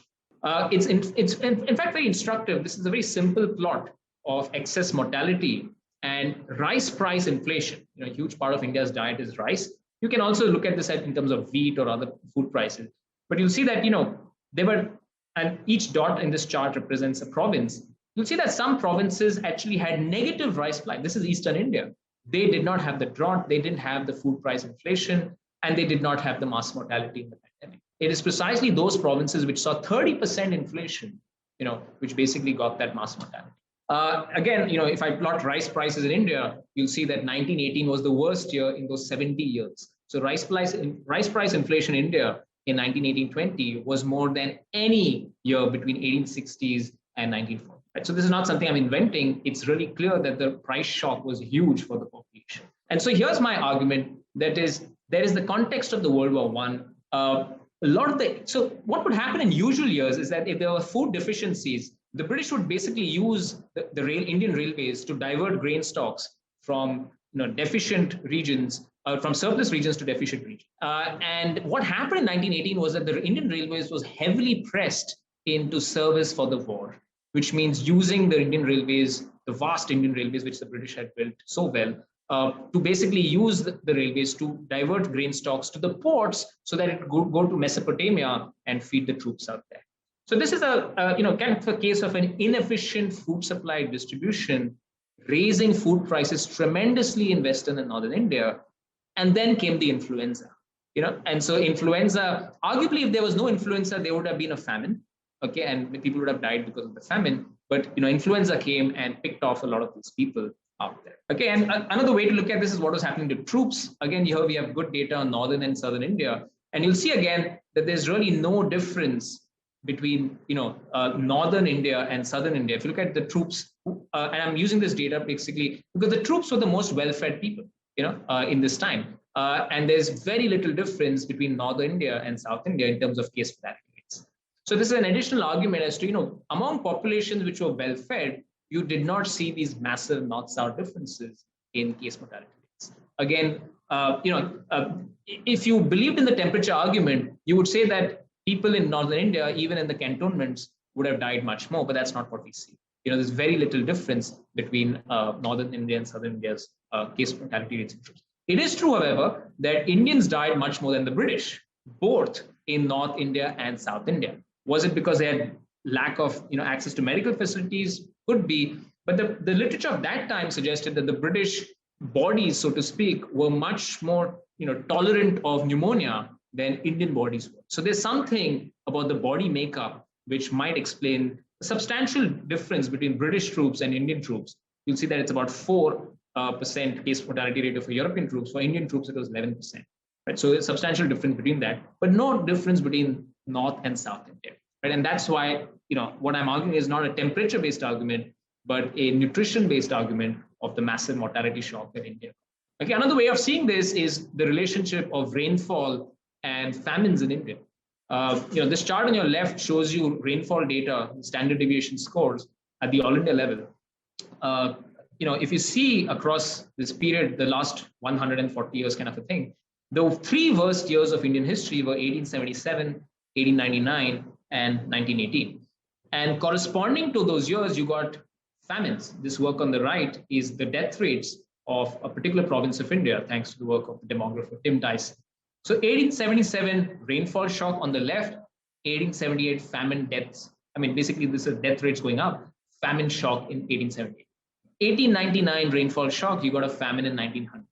It's in fact very instructive. This is a very simple plot of excess mortality and rice price inflation. A huge part of India's diet is rice. You can also look at this in terms of wheat or other food prices. But you'll see that, and each dot in this chart represents a province. You'll see that some provinces actually had negative rice supply. This is Eastern India. They did not have the drought, they didn't have the food price inflation, and they did not have the mass mortality in the pandemic. It is precisely those provinces which saw 30% inflation, which basically got that mass mortality. Again, if I plot rice prices in India, you'll see that 1918 was the worst year in those 70 years. So rice price inflation in India in 1918-20 was more than any year between 1860s and 1940. Right? So this is not something I'm inventing. It's really clear that the price shock was huge for the population. And so here's my argument, that is, there is the context of the World War I. So what would happen in usual years is that if there were food deficiencies, the British would basically use the Indian railways to divert grain stocks from deficient regions, from surplus regions to deficient regions. And what happened in 1918 was that the Indian railways was heavily pressed into service for the war, which means using the Indian railways, the vast Indian railways, which the British had built so well, to basically use the railways to divert grain stocks to the ports so that it could go to Mesopotamia and feed the troops out there. So this is a kind of a case of an inefficient food supply distribution, raising food prices tremendously in Western and Northern India. And then came the influenza, and so influenza, arguably, if there was no influenza, there would have been a famine, okay, and people would have died because of the famine. But influenza came and picked off a lot of these people out there. Okay, and another way to look at this is what was happening to troops. Again, here we have good data on Northern and Southern India, and you'll see again that there's really no difference between Northern India and Southern India. If you look at the troops, and I'm using this data basically because the troops were the most well-fed people, in this time. And there's very little difference between Northern India and South India in terms of case fatality rates. So this is an additional argument as to, among populations which were well-fed, you did not see these massive north-south differences in case mortality rates. Again, if you believed in the temperature argument, you would say that people in Northern India, even in the cantonments, would have died much more, but that's not what we see. There's very little difference between Northern India and Southern India's case mortality rates. It is true, however, that Indians died much more than the British, both in North India and South India. Was it because they had lack of access to medical facilities? Could be, but the literature of that time suggested that the British bodies, so to speak, were much more tolerant of pneumonia than Indian bodies were. So there's something about the body makeup which might explain a substantial difference between British troops and Indian troops. You'll see that it's about 4% case mortality rate of European troops. For Indian troops, it was 11%. Right? So a substantial difference between that, but no difference between North and South India. Right? And that's why what I'm arguing is not a temperature-based argument, but a nutrition-based argument of the massive mortality shock in India. Okay, another way of seeing this is the relationship of rainfall and famines in India. This chart on your left shows you rainfall data, standard deviation scores at the all India level. If you see across this period, the last 140 years kind of a thing, the three worst years of Indian history were 1877, 1899, and 1918. And corresponding to those years, you got famines. This work on the right is the death rates of a particular province of India, thanks to the work of the demographer Tim Dyson. So 1877 rainfall shock on the left, 1878 famine deaths. I mean, basically, this is death rates going up, famine shock in 1878. 1899 rainfall shock, you got a famine in 1900.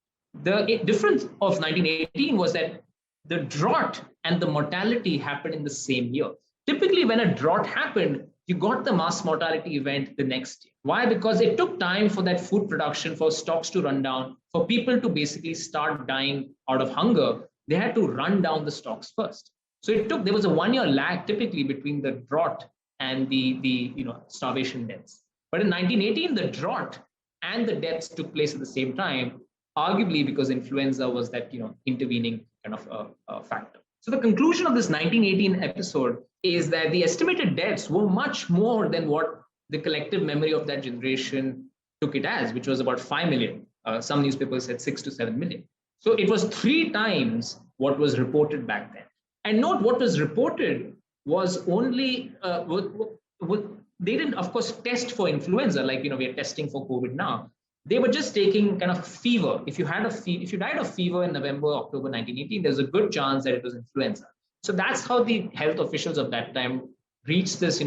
The difference of 1918 was that the drought and the mortality happened in the same year. Typically, when a drought happened, you got the mass mortality event the next year. Why? Because it took time for that food production, for stocks to run down, for people to basically start dying out of hunger. They had to run down the stocks first. So there was a 1 year lag typically between the drought and the starvation deaths. But in 1918, the drought and the deaths took place at the same time, arguably because influenza was that intervening kind of a factor. So the conclusion of this 1918 episode is that the estimated deaths were much more than what the collective memory of that generation took it as, which was about 5 million. Some newspapers said 6 to 7 million. So it was 3 times what was reported back then. And note, what was reported was only, they didn't, of course, test for influenza like, we are testing for COVID now. They were just taking kind of fever. If you died of fever in November, October 1918, there's a good chance that it was influenza. So that's how the health officials of that time reached this,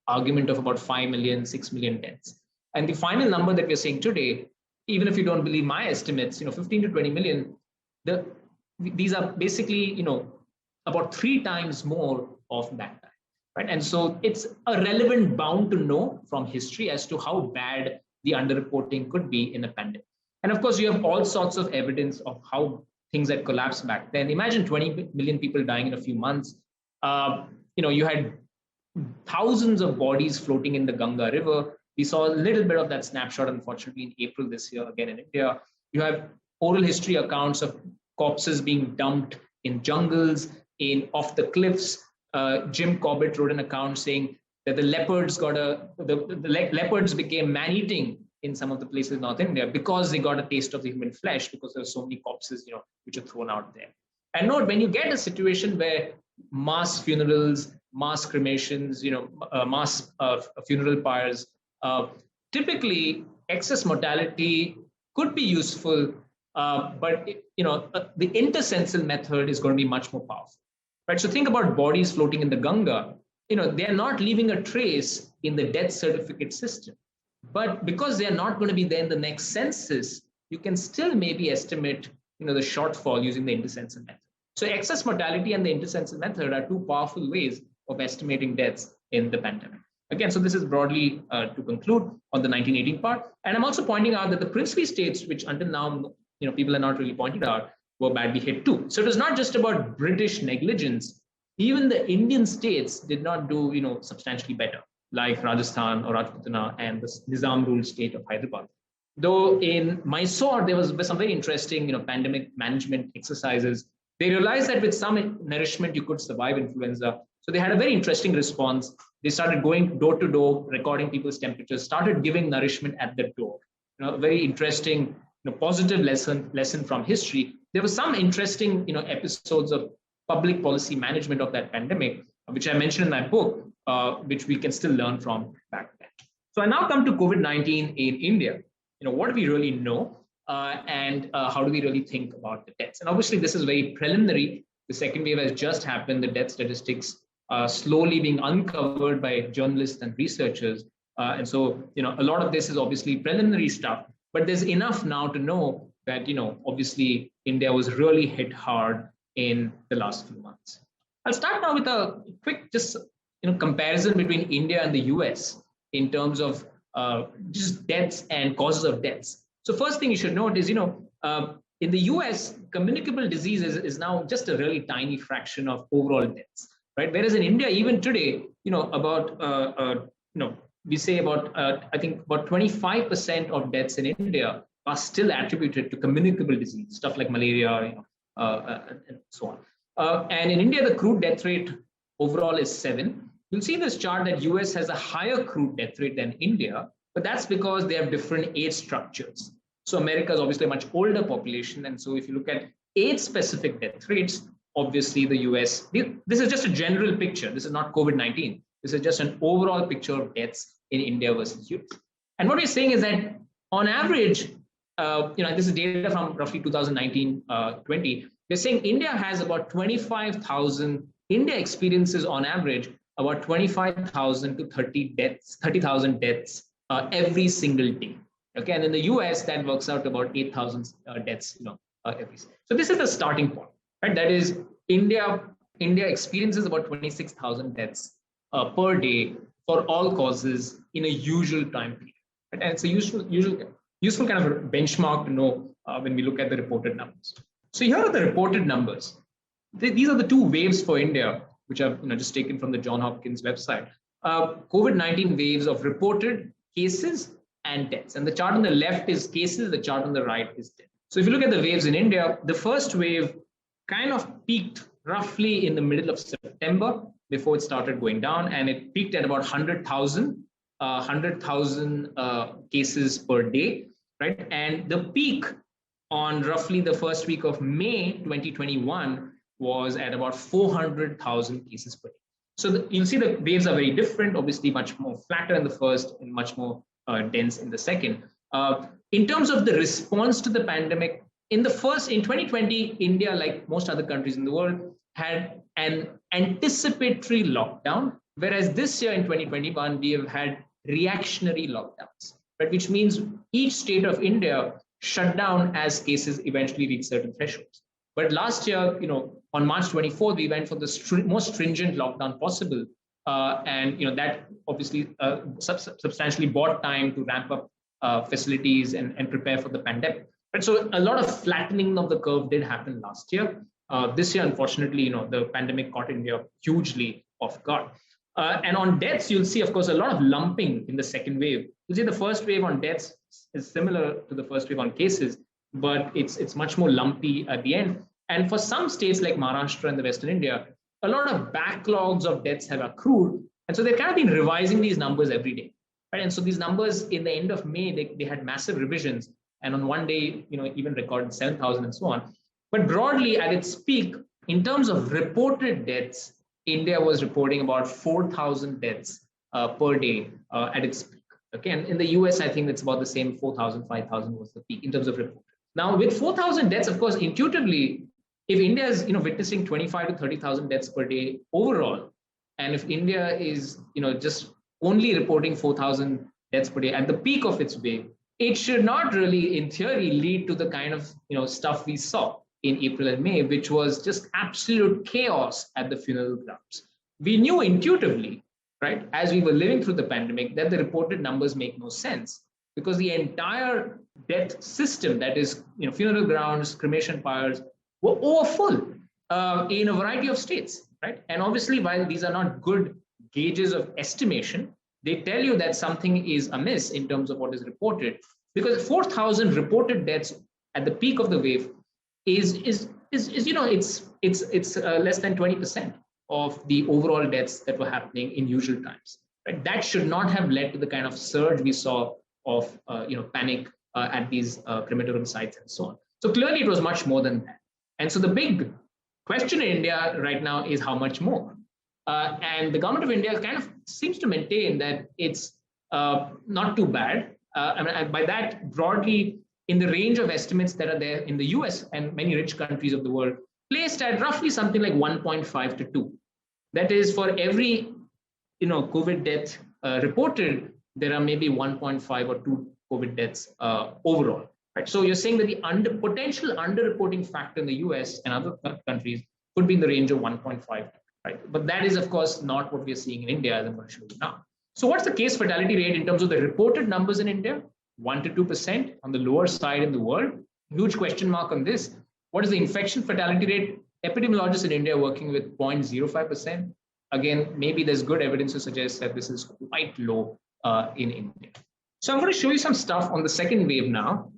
argument of about 5 million, 6 million deaths. And the final number that we're seeing today, even if you don't believe my estimates, 15 to 20 million, these are basically, about 3 times more of that time, right? And so it's a relevant bound to know from history as to how bad the underreporting could be in a pandemic. And of course, you have all sorts of evidence of how things had collapsed back then. Imagine 20 million people dying in a few months. You had thousands of bodies floating in the Ganga River. We saw a little bit of that snapshot, unfortunately, in April this year, again in India. You have oral history accounts of corpses being dumped in jungles, off the cliffs. Jim Corbett wrote an account saying that the leopards became man-eating in some of the places in North India because they got a taste of the human flesh, because there were so many corpses, which are thrown out there. And note, when you get a situation where mass funerals, mass cremations, mass funeral pyres, typically excess mortality could be useful, but the intercensal method is going to be much more powerful, right? So think about bodies floating in the Ganga. They are not leaving a trace in the death certificate system. But because they are not going to be there in the next census, you can still maybe estimate, the shortfall using the intercensal method. So excess mortality and the intercensal method are 2 powerful ways of estimating deaths in the pandemic. Again, so this is broadly to conclude on the 1918 part. And I'm also pointing out that the princely states, which until now, people are not really pointed out, were badly hit too. So it was not just about British negligence. Even the Indian states did not do, substantially better, like Rajasthan or Rajputana and the Nizam ruled state of Hyderabad. Though in Mysore, there was some very interesting, pandemic management exercises. They realized that with some nourishment, you could survive influenza. So they had a very interesting response. They started going door to door, recording people's temperatures, started giving nourishment at the door. A very interesting, positive lesson from history. There were some interesting, episodes of public policy management of that pandemic, which I mentioned in my book, which we can still learn from back then. So I now come to COVID-19 in India. What do we really know, and how do we really think about the deaths? And obviously, this is very preliminary. The second wave has just happened. The death statistics are slowly being uncovered by journalists and researchers. And so, a lot of this is obviously preliminary stuff, but there's enough now to know that, obviously, India was really hit hard in the last few months. I'll start now with a quick comparison between India and the US in terms of just deaths and causes of deaths. So first thing you should note is, in the US, communicable disease is now just a really tiny fraction of overall deaths, right? Whereas in India, even today, we say about, I think about 25% of deaths in India are still attributed to communicable disease, stuff like malaria, and so on. And in India, the crude death rate overall is 7. You'll see in this chart that US has a higher crude death rate than India, but that's because they have different age structures. So America is obviously a much older population. And so if you look at age-specific death rates, obviously the US, this is just a general picture. This is not COVID-19. This is just an overall picture of deaths in India versus US. And what we're saying is that on average, this is data from roughly 2019-20. They're saying India has about 25,000. India experiences on average about 25,000 to 30,000 deaths every single day. Okay, and in the US that works out to about 8,000 deaths, every. So this is the starting point, right? That is India experiences about 26,000 deaths per day for all causes in a usual time period, right? And it's a useful kind of benchmark to know when we look at the reported numbers. So here are the reported numbers. These are the two waves for India, which are just taken from the Johns Hopkins website. COVID-19 waves of reported cases and deaths. And the chart on the left is cases, the chart on the right is deaths. So if you look at the waves in India, the first wave kind of peaked roughly in the middle of September before it started going down, and it peaked at about 100,000 cases per day, right? And the peak on roughly the first week of May 2021 was at about 400,000 cases per day. So you'll see the waves are very different, obviously much more flatter in the first and much more dense in the second. In terms of the response to the pandemic, in 2020, India, like most other countries in the world, had an anticipatory lockdown, whereas this year in 2021, we have had reactionary lockdowns, right? Which means each state of India shut down as cases eventually reach certain thresholds. But last year, on March 24th, we went for the most stringent lockdown possible. And that obviously substantially bought time to ramp up facilities and prepare for the pandemic. But so a lot of flattening of the curve did happen last year. This year, unfortunately, the pandemic caught India hugely off guard. And on deaths, you'll see, of course, a lot of lumping in the second wave. You see the first wave on deaths is similar to the first wave on cases, but it's much more lumpy at the end. And for some states like Maharashtra and the Western India, a lot of backlogs of deaths have accrued. And so they've kind of been revising these numbers every day, right? And so these numbers in the end of May, they had massive revisions. And on one day, even recorded 7,000 and so on. But broadly at its peak, in terms of reported deaths, India was reporting about 4,000 deaths per day at its peak. Okay, and in the US, I think it's about the same, 4,000, 5,000 was the peak in terms of reported. Now, with 4,000 deaths, of course, intuitively, if India is witnessing 25 to 30,000 deaths per day overall, and if India is just only reporting 4,000 deaths per day at the peak of its wave, it should not really, in theory, lead to the kind of stuff we saw in April and May, which was just absolute chaos at the funeral grounds. We knew intuitively, right, as we were living through the pandemic, that the reported numbers make no sense because the entire death system, that is, funeral grounds, cremation pyres, were overfull in a variety of states, right? And obviously, while these are not good gauges of estimation, they tell you that something is amiss in terms of what is reported, because 4,000 reported deaths at the peak of the wave is less than 20% of the overall deaths that were happening in usual times. Right? That should not have led to the kind of surge we saw of panic at these crematorium sites and so on. So clearly, it was much more than that. And so the big question in India right now is how much more. And the government of India kind of seems to maintain that it's not too bad. By that, broadly, in the range of estimates that are there in the US and many rich countries of the world, placed at roughly something like 1.5 to 2. That is, for every COVID death reported, there are maybe 1.5 or 2 COVID deaths overall. Right? So you're saying that the potential underreporting factor in the US and other countries could be in the range of 1.5. Right? But that is, of course, not what we're seeing in India, as I'm going to show you now. So what's the case fatality rate in terms of the reported numbers in India? 1 to 2% on the lower side in the world. Huge question mark on this. What is the infection fatality rate? Epidemiologists in India are working with 0.05%. Again, maybe there's good evidence to suggest that this is quite low in India. So I'm going to show you some stuff on the second wave now,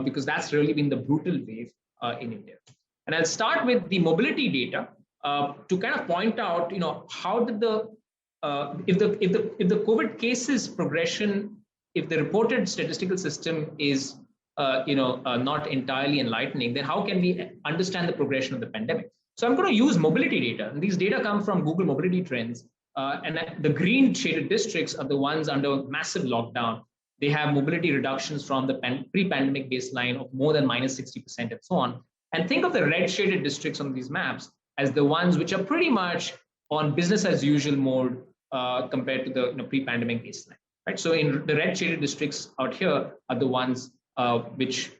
because that's really been the brutal wave in India. And I'll start with the mobility data to kind of point out, how did if the COVID cases progression, if the reported statistical system is not entirely enlightening, then how can we understand the progression of the pandemic? So I'm going to use mobility data, and these data come from Google Mobility Trends And the green shaded districts are the ones under massive lockdown. They have mobility reductions from the pre-pandemic baseline of more than minus 60% and so on. And think of the red shaded districts on these maps as the ones which are pretty much on business as usual mode compared to the pre-pandemic baseline. Right? So in the red shaded districts out here are the ones which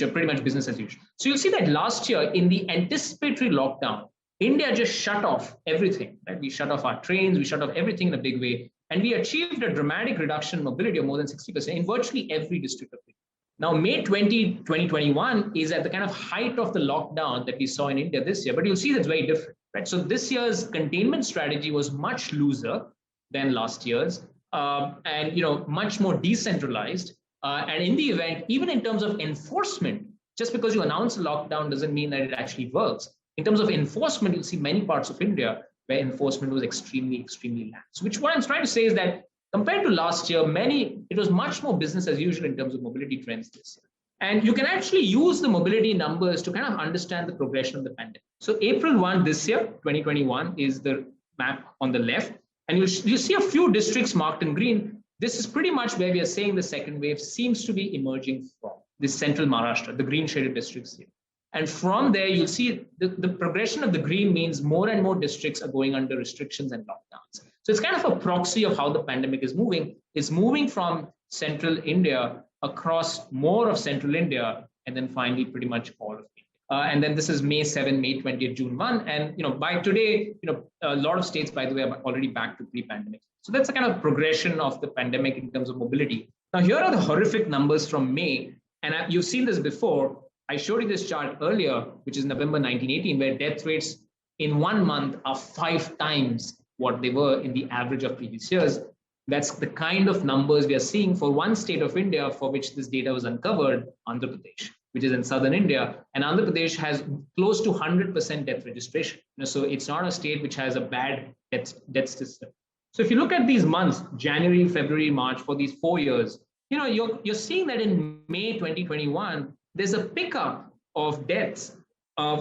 are pretty much business as usual. So you'll see that last year in the anticipatory lockdown, India just shut off everything. Right? We shut off our trains, we shut off everything in a big way. And we achieved a dramatic reduction in mobility of more than 60% in virtually every district of India. Now, May 2021 is at the kind of height of the lockdown that we saw in India this year, but you'll see that's very different. Right? So this year's containment strategy was much looser than last year's, and much more decentralized. And in the event, even in terms of enforcement, just because you announce a lockdown doesn't mean that it actually works. In terms of enforcement, you'll see many parts of India where enforcement was extremely, extremely lax. Which what I'm trying to say is that compared to last year, it was much more business as usual in terms of mobility trends this year. And you can actually use the mobility numbers to kind of understand the progression of the pandemic. So April 1 this year, 2021, is the map on the left. And you see a few districts marked in green. This is pretty much where we are saying the second wave seems to be emerging from, this central Maharashtra, the green shaded districts here. And from there, you'll see the progression of the green means more and more districts are going under restrictions and lockdowns. So it's kind of a proxy of how the pandemic is moving. It's moving from central India across more of central India, and then finally pretty much all of India. And then this is May 7, May 20th, June 1. And by today, a lot of states, by the way, are already back to pre-pandemic. So that's the kind of progression of the pandemic in terms of mobility. Now, here are the horrific numbers from May. And you've seen this before. I showed you this chart earlier, which is November 1918, where death rates in 1 month are 5 times what they were in the average of previous years. That's the kind of numbers we are seeing for one state of India for which this data was uncovered, Andhra Pradesh, which is in southern India. And Andhra Pradesh has close to 100% death registration. So it's not a state which has a bad death system. So if you look at these months, January, February, March, for these 4 years, you're seeing that in May 2021, there's a pickup of deaths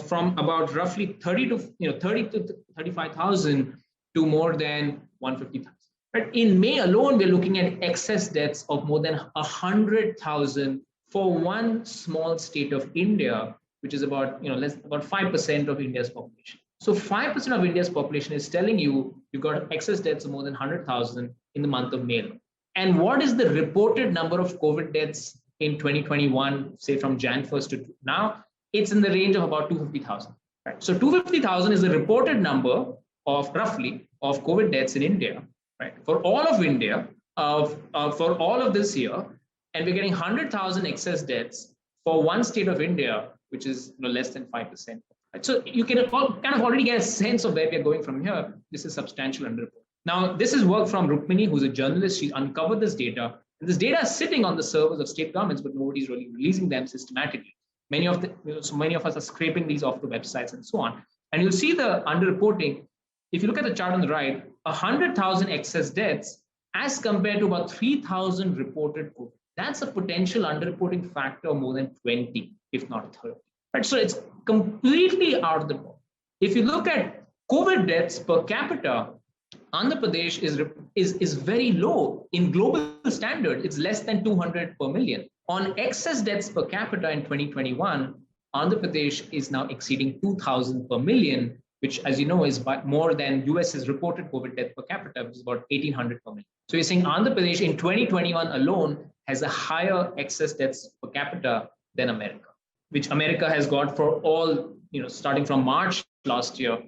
from about roughly 30 to 35,000 to more than 150,000. But in May alone, we're looking at excess deaths of more than 100,000 for one small state of India, which is about about 5% of India's population. So 5% of India's population is telling you you've got excess deaths of more than 100,000 in the month of May. And what is the reported number of COVID deaths in 2021, say from Jan 1st to now? It's in the range of about 250,000. Right? So 250,000 is the reported number of roughly of COVID deaths in India, right? For all of India, for all of this year, and we're getting 100,000 excess deaths for one state of India, which is less than 5%. Right? So you can kind of already get a sense of where we're going from here. This is substantial underreporting. Now, this is work from Rukmini, who's a journalist. She uncovered this data. And this data is sitting on the servers of state governments, but nobody's really releasing them systematically. Many of us are scraping these off the websites and so on. And you'll see the underreporting. If you look at the chart on the right, 100,000 excess deaths as compared to about 3,000 reported COVID. That's a potential underreporting factor of more than 20, if not 30. Right? So it's completely out of the ball. If you look at COVID deaths per capita, Andhra Pradesh is very low. In global standard, it's less than 200 per million. On excess deaths per capita in 2021, Andhra Pradesh is now exceeding 2,000 per million, which, as you know, is more than US's reported COVID death per capita, which is about 1,800 per million. So you're saying Andhra Pradesh in 2021 alone has a higher excess deaths per capita than America, which America has got for all, starting from March last year.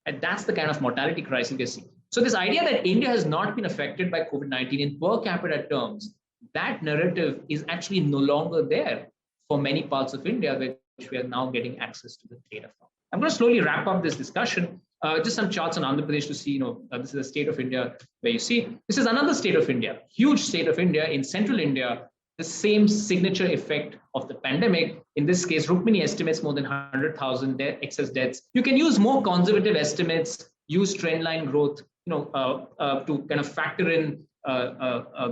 And that's the kind of mortality crisis we're seeing. So this idea that India has not been affected by COVID-19 in per capita terms, that narrative is actually no longer there for many parts of India, which we are now getting access to the data from. I'm going to slowly wrap up this discussion. Just some charts on Andhra Pradesh to see, this is a state of India where you see, this is another state of India, huge state of India in central India, the same signature effect of the pandemic. In this case, Rukmini estimates more than 100,000 excess deaths. You can use more conservative estimates, use trendline growth, to kind of factor in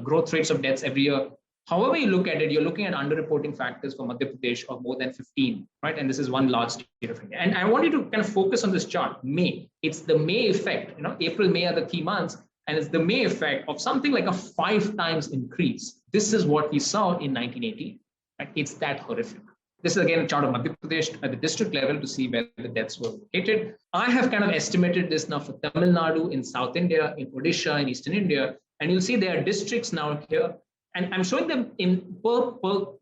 growth rates of deaths every year. However you look at it, you're looking at underreporting factors for Madhya Pradesh of more than 15, right? And this is one large state of India. And I want you to kind of focus on this chart, May. It's the May effect, April, May are the key months. And it's the May effect of something like a 5 times increase. This is what we saw in 1918, right? It's that horrific. This is again a chart of Madhya Pradesh at the district level to see where the deaths were located. I have kind of estimated this now for Tamil Nadu in South India, in Odisha, in Eastern India. And you'll see there are districts now here. And I'm showing them in per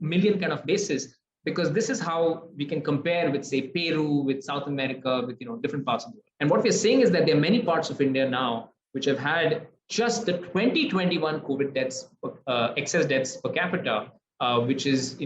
million kind of basis, because this is how we can compare with, say, Peru, with South America, with different parts of the world. And what we're saying is that there are many parts of India now which have had just the 2021 COVID deaths, excess deaths per capita, which is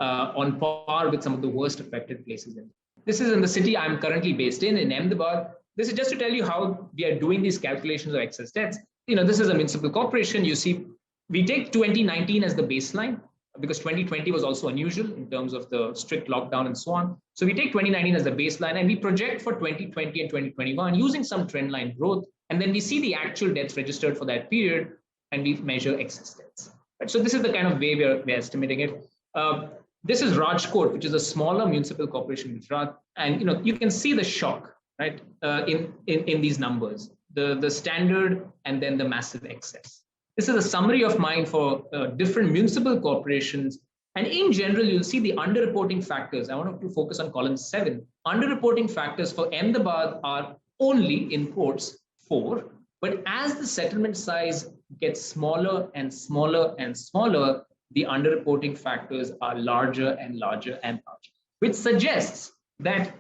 on par with some of the worst affected places. This is in the city I'm currently based in Ahmedabad. This is just to tell you how we are doing these calculations of excess deaths. This is a municipal corporation. You see, we take 2019 as the baseline because 2020 was also unusual in terms of the strict lockdown and so on. So we take 2019 as the baseline and we project for 2020 and 2021 using some trend line growth. And then we see the actual deaths registered for that period and we measure excess deaths. Right? So this is the kind of way we're estimating it. This is Rajkot, which is a smaller municipal corporation in Gujarat. And you can see the shock, right, in these numbers, the standard and then the massive excess. This is a summary of mine for different municipal corporations. And in general, you'll see the underreporting factors. I want to focus on column 7. Underreporting factors for Ahmedabad are only in quotes 4. But as the settlement size gets smaller and smaller and smaller, the underreporting factors are larger and larger and larger, which suggests that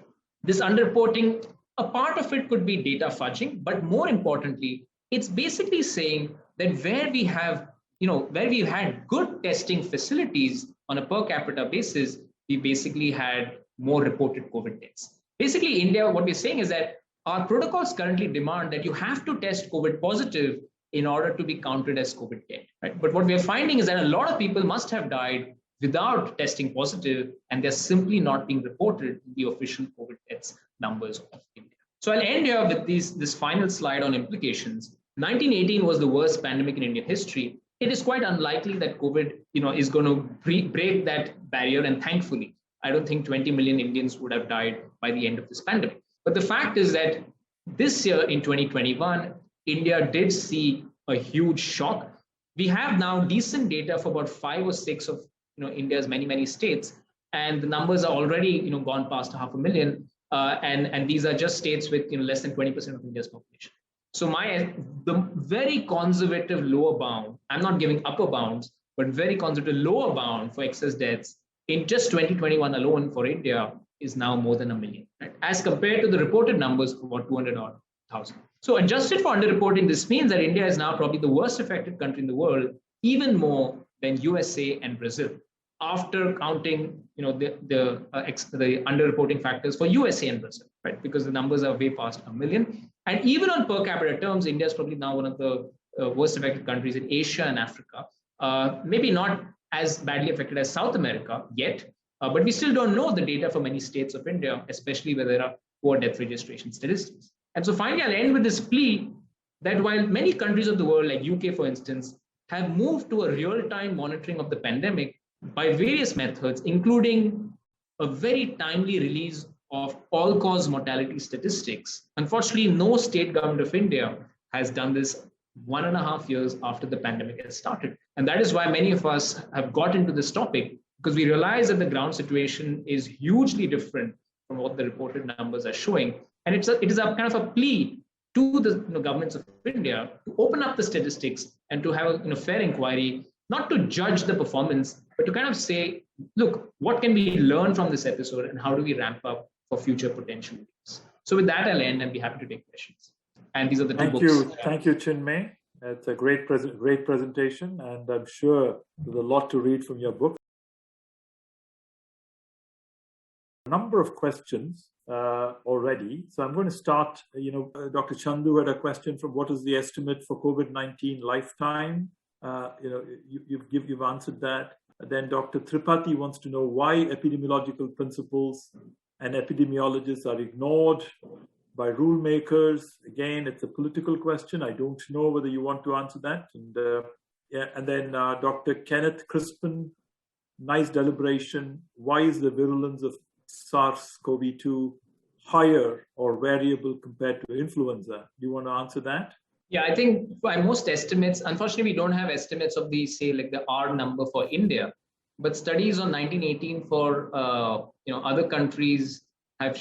this underreporting, a part of it could be data fudging, but more importantly, it's basically saying that where we have, where we've had good testing facilities on a per capita basis, we basically had more reported COVID deaths. Basically, India, what we're saying is that our protocols currently demand that you have to test COVID positive in order to be counted as COVID dead, right? But what we're finding is that a lot of people must have died without testing positive, and they're simply not being reported in the official COVID deaths numbers of India. So I'll end here with this final slide on implications. 1918 was the worst pandemic in Indian history. It is quite unlikely that COVID, is going to break that barrier. And thankfully, I don't think 20 million Indians would have died by the end of this pandemic. But the fact is that this year in 2021, India did see a huge shock. We have now decent data for about 5 or 6 of India's many states, and the numbers are already gone past 500,000. And these are just states with less than 20% of India's population. So the very conservative lower bound, I'm not giving upper bounds, but very conservative lower bound for excess deaths in just 2021 alone for India is now more than 1 million, right? As compared to the reported numbers of about 200,000. So adjusted for underreporting, this means that India is now probably the worst affected country in the world, even more than USA and Brazil, after counting the underreporting factors for USA and Brazil, right? Because the numbers are way past 1 million. And even on per capita terms, India is probably now one of the worst affected countries in Asia and Africa. Maybe not as badly affected as South America yet, but we still don't know the data for many states of India, especially where there are poor death registration statistics. And so finally, I'll end with this plea that while many countries of the world, like UK, for instance, have moved to a real-time monitoring of the pandemic by various methods, including a very timely release of all-cause mortality statistics, unfortunately, no state government of India has done this 1.5 years after the pandemic has started. And that is why many of us have got into this topic, because we realize that the ground situation is hugely different from what the reported numbers are showing. And it is a kind of a plea to the governments of India to open up the statistics and to have a fair inquiry, not to judge the performance, but to kind of say, look, what can we learn from this episode and how do we ramp up for future potential use? So with that, I'll end and be happy to take questions. And these are the two books. Thank you, Chinmay. It's a great presentation, and I'm sure there's a lot to read from your book. A number of questions already. So I'm going to start, Dr. Chandu had a question from what is the estimate for COVID-19 lifetime? You've answered that. Then Dr. Tripathi wants to know why epidemiological principles and epidemiologists are ignored by rule makers. Again, it's a political question. I don't know whether you want to answer that. And Yeah, and then Dr. Kenneth Crispin, nice deliberation. Why is the virulence of SARS-CoV-2 higher or variable compared to influenza? Do you want to answer that? Yeah, I think by most estimates, unfortunately, we don't have estimates of the, say, like the R number for India, but studies on 1918 for other countries have,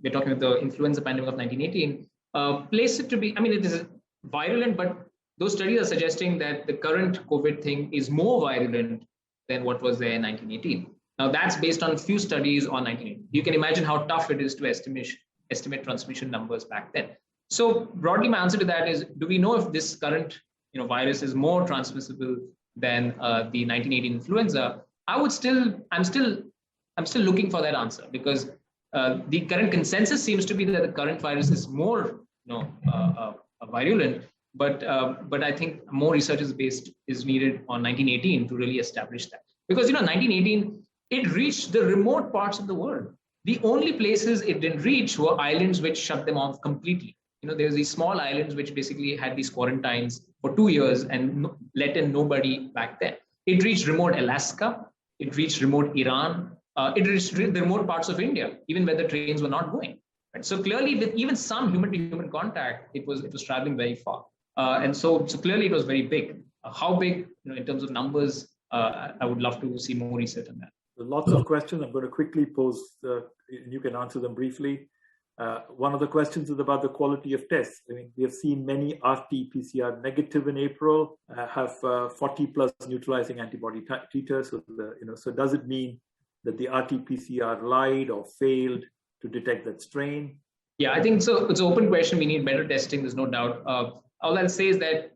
we're talking about the influenza pandemic of 1918, place it to be, I mean, it is virulent, but those studies are suggesting that the current COVID thing is more virulent than what was there in 1918. Now, that's based on a few studies on 1918. You can imagine how tough it is to estimate transmission numbers back then. So broadly, my answer to that is, do we know if this current virus is more transmissible than the 1918 influenza? I'm still looking for that answer, because the current consensus seems to be that the current virus is more virulent, but I think more research is needed on 1918 to really establish that. Because 1918, it reached the remote parts of the world. The only places it didn't reach were islands which shut them off completely. There's these small islands which basically had these quarantines for 2 years and let in nobody back then. It reached remote Alaska. It reached remote Iran. It reached the remote parts of India, even where the trains were not going. Right? So clearly, with even some human-to-human contact, it was traveling very far. And so clearly, it was very big. How big, in terms of numbers, I would love to see more research on that. Lots of questions. I'm going to quickly pose, you can answer them briefly. One of the questions is about the quality of tests. I mean, we have seen many RT-PCR negative in April, have 40 plus neutralizing antibody titers. So does it mean that the RT-PCR lied or failed to detect that strain? Yeah, I think so. It's an open question. We need better testing. There's no doubt. All I'll say is that,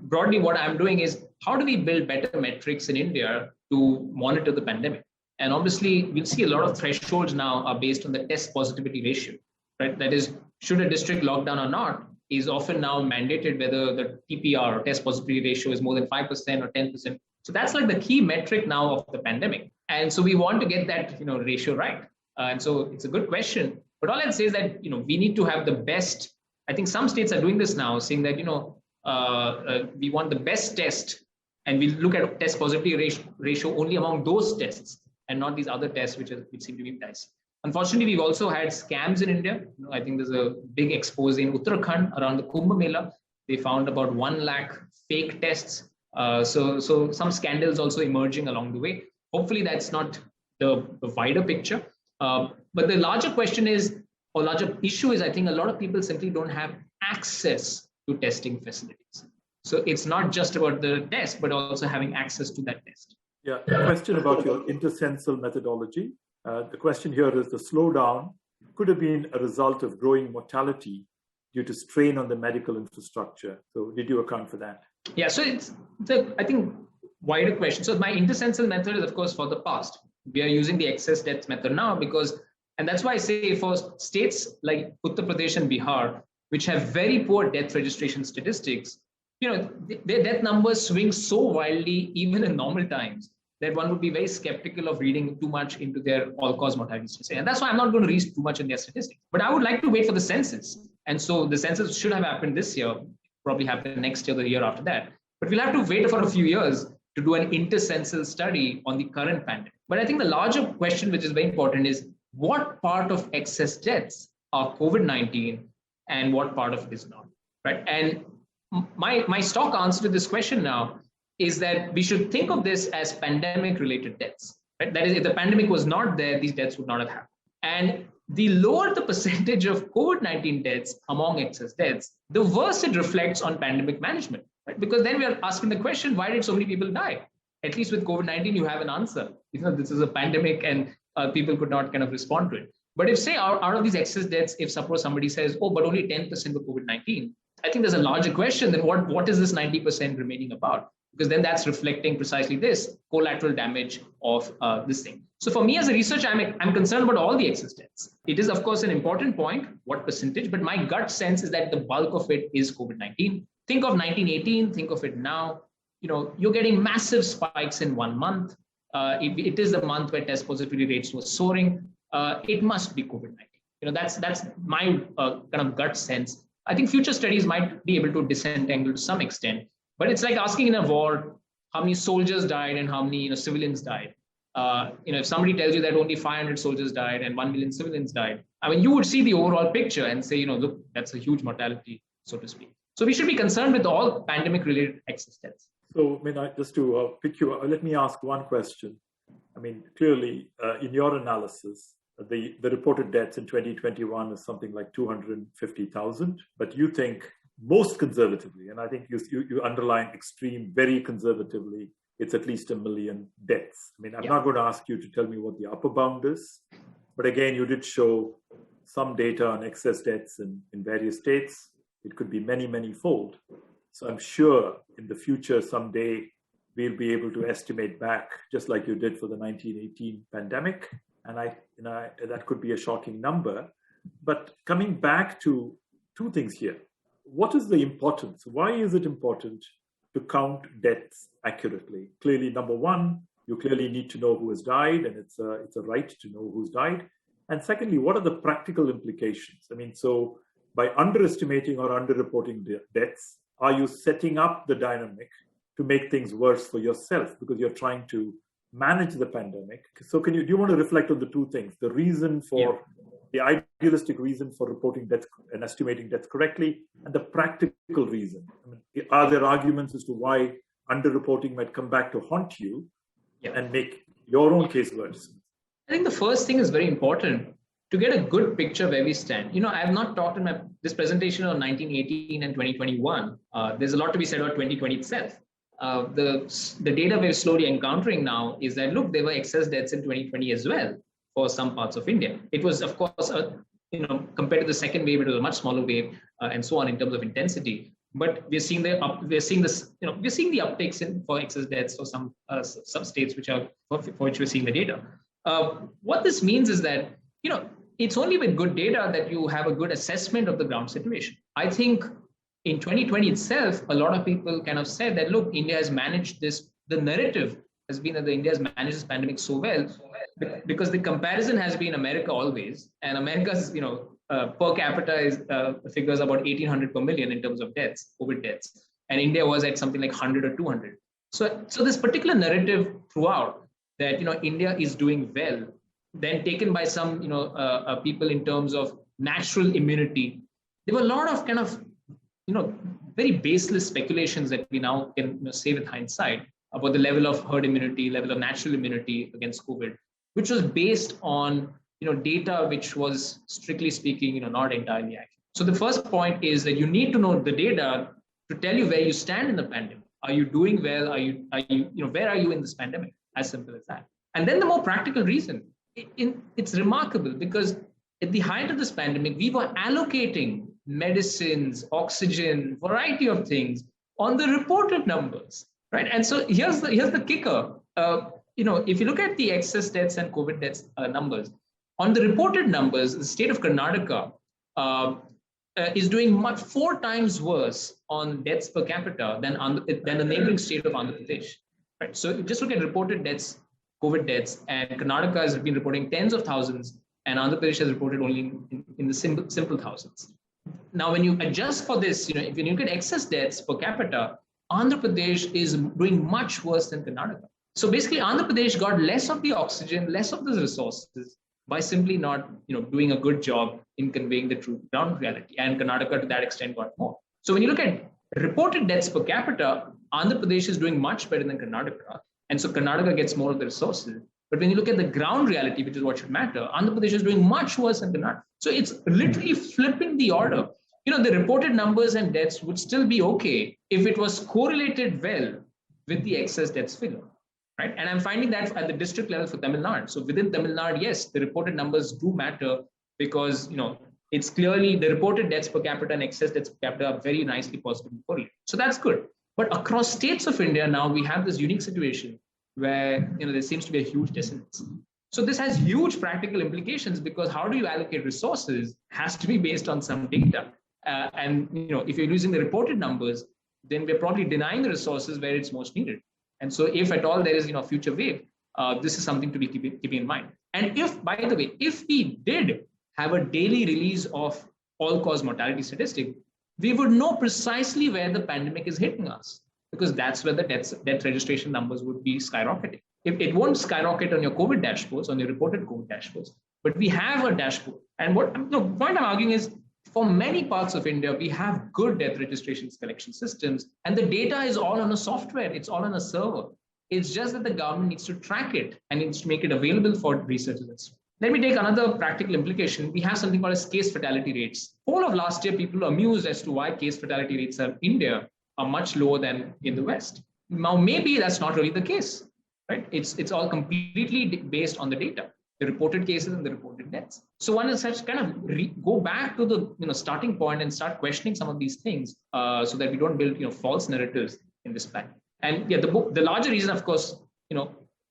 broadly what I'm doing is, how do we build better metrics in India to monitor the pandemic? And obviously, we'll see a lot of thresholds now are based on the test positivity ratio, right? That is, should a district lock down or not is often now mandated, whether the TPR or test positivity ratio is more than 5% or 10%. So that's like the key metric now of the pandemic. And so we want to get that, ratio right. And so it's a good question. But all I'd say is that, we need to have the best. I think some states are doing this now, saying that, we want the best test, and we look at test positivity ratio only among those tests and not these other tests which seem to be dicey. Unfortunately, we've also had scams in India. I think there's a big expose in Uttarakhand around the Kumbh Mela. They found about 1 lakh fake tests. So some scandals also emerging along the way. Hopefully, that's not the wider picture. But the larger question is, or larger issue is, I think a lot of people simply don't have access to testing facilities. So it's not just about the test, but also having access to that test. Yeah, a question about your intercensal methodology. The question here is, the slowdown could have been a result of growing mortality due to strain on the medical infrastructure. So did you account for that? Yeah, so it's I think, wider question. So my intercensal method is, of course, for the past. We are using the excess deaths method now and that's why I say for states like Uttar Pradesh and Bihar, which have very poor death registration statistics, their death numbers swing so wildly, even in normal times, that one would be very skeptical of reading too much into their all-cause mortality statistics. And that's why I'm not going to read too much in their statistics. But I would like to wait for the census. And so the census should have happened this year, probably happen next year, the year after that. But we'll have to wait for a few years to do an intercensal study on the current pandemic. But I think the larger question, which is very important, is what part of excess deaths are COVID-19 and what part of it is not, right? And my stock answer to this question now is that we should think of this as pandemic-related deaths, right? That is, if the pandemic was not there, these deaths would not have happened. And the lower the percentage of COVID-19 deaths among excess deaths, the worse it reflects on pandemic management, right? Because then we are asking the question, why did so many people die? At least with COVID-19, you have an answer. This is a pandemic and people could not kind of respond to it. But if, say, out of these excess deaths, if suppose somebody says, oh, but only 10% were COVID-19, I think there's a larger question, then what is this 90% remaining about? Because then that's reflecting precisely this collateral damage of this thing. So for me as a researcher, I'm concerned about all the excess deaths. It is, of course, an important point, what percentage, but my gut sense is that the bulk of it is COVID-19. Think of 1918, think of it now. You're getting massive spikes in 1 month. It is the month where test positivity rates were soaring. It must be COVID-19. That's my kind of gut sense. I think future studies might be able to disentangle to some extent. But it's like asking in a war, how many soldiers died and how many civilians died. If somebody tells you that only 500 soldiers died and 1 million civilians died, I mean, you would see the overall picture and say, look, that's a huge mortality, so to speak. So we should be concerned with all pandemic-related excess deaths. So, just to pick you up, let me ask one question. I mean, clearly, in your analysis, the reported deaths in 2021 is something like 250,000, but you think most conservatively, and I think you underline extreme, very conservatively, it's at least 1 million deaths. I mean, I'm not going to ask you to tell me what the upper bound is, but again, you did show some data on excess deaths in various states. It could be many, many fold. So I'm sure in the future, someday, we'll be able to estimate back, just like you did for the 1918 pandemic. And that could be a shocking number. But coming back to two things here. What is the importance? Why is it important to count deaths accurately? Clearly, number one, you clearly need to know who has died, and it's a right to know who's died. And secondly, what are the practical implications? I mean, so by underestimating or underreporting deaths, are you setting up the dynamic to make things worse for yourself because you're trying to manage the pandemic? So do you want to reflect on the two things, the reason for the idealistic reason for reporting deaths and estimating deaths correctly, and the practical reason? I mean, are there arguments as to why underreporting might come back to haunt you and make your own case worse? I think the first thing is very important to get a good picture where we stand. I have not talked in this presentation on 1918 and 2021. There's a lot to be said about 2020 itself. The data we're slowly encountering now is that, look, there were excess deaths in 2020 as well for some parts of India. It was, of course, compared to the second wave, it was a much smaller wave and so on in terms of intensity. But we're seeing the uptakes for excess deaths for some states for which we're seeing the data. What this means is that, it's only with good data that you have a good assessment of the ground situation. I think in 2020 itself, a lot of people kind of said that, look, India has managed this. The narrative has been that India has managed this pandemic so well because the comparison has been America always. And America's, per capita figures about 1,800 per million in terms of deaths, COVID deaths. And India was at something like 100 or 200. So this particular narrative throughout that, India is doing well, then taken by some, people in terms of natural immunity. There were a lot of kind of, very baseless speculations that we now can say with hindsight about the level of herd immunity, level of natural immunity against COVID, which was based on, data which was strictly speaking, not entirely accurate. So the first point is that you need to know the data to tell you where you stand in the pandemic. Are you doing well? Where are you in this pandemic? As simple as that. And then the more practical reason, it's remarkable because at the height of this pandemic, we were allocating medicines, oxygen, variety of things on the reported numbers, right? And so here's the kicker. If you look at the excess deaths and COVID deaths numbers, on the reported numbers, the state of Karnataka is doing 4 times worse on deaths per capita than the neighboring state of Andhra Pradesh, right? So just look at reported deaths, COVID deaths, and Karnataka has been reporting tens of thousands, and Andhra Pradesh has reported only in the simple thousands. Now, when you adjust for this, if you look at excess deaths per capita, Andhra Pradesh is doing much worse than Karnataka. So basically, Andhra Pradesh got less of the oxygen, less of the resources by simply not, doing a good job in conveying the true ground reality. And Karnataka, to that extent, got more. So when you look at reported deaths per capita, Andhra Pradesh is doing much better than Karnataka. And so Karnataka gets more of the resources. But when you look at the ground reality, which is what should matter, Andhra Pradesh is doing much worse than Karnataka. So it's literally flipping the order. The reported numbers and deaths would still be okay if it was correlated well with the excess deaths figure, right? And I'm finding that at the district level for Tamil Nadu. So within Tamil Nadu, yes, the reported numbers do matter because, it's clearly the reported deaths per capita and excess deaths per capita are very nicely positively correlated. So that's good. But across states of India now, we have this unique situation where, there seems to be a huge dissonance. So this has huge practical implications because how do you allocate resources has to be based on some data. And if you're using the reported numbers, then we're probably denying the resources where it's most needed. And so if at all there is future wave, this is something to be keeping in mind. And if, by the way, if we did have a daily release of all-cause mortality statistic, we would know precisely where the pandemic is hitting us. because that's where the death registration numbers would be skyrocketing. It won't skyrocket on your COVID dashboards, on your reported COVID dashboards, but we have a dashboard. And the point I'm arguing is, for many parts of India, we have good death registrations collection systems, and the data is all on a software, it's all on a server. It's just that the government needs to track it and needs to make it available for researchers. Let me take another practical implication. We have something called as case fatality rates. All of last year, people were amused as to why case fatality rates in India are much lower than in the West. Now, maybe that's not really the case, right? It's all completely based on the data, the reported cases and the reported deaths. So one is such kind of go back to the starting point and start questioning some of these things so that we don't build false narratives in this plan. And yeah, the larger reason, of course,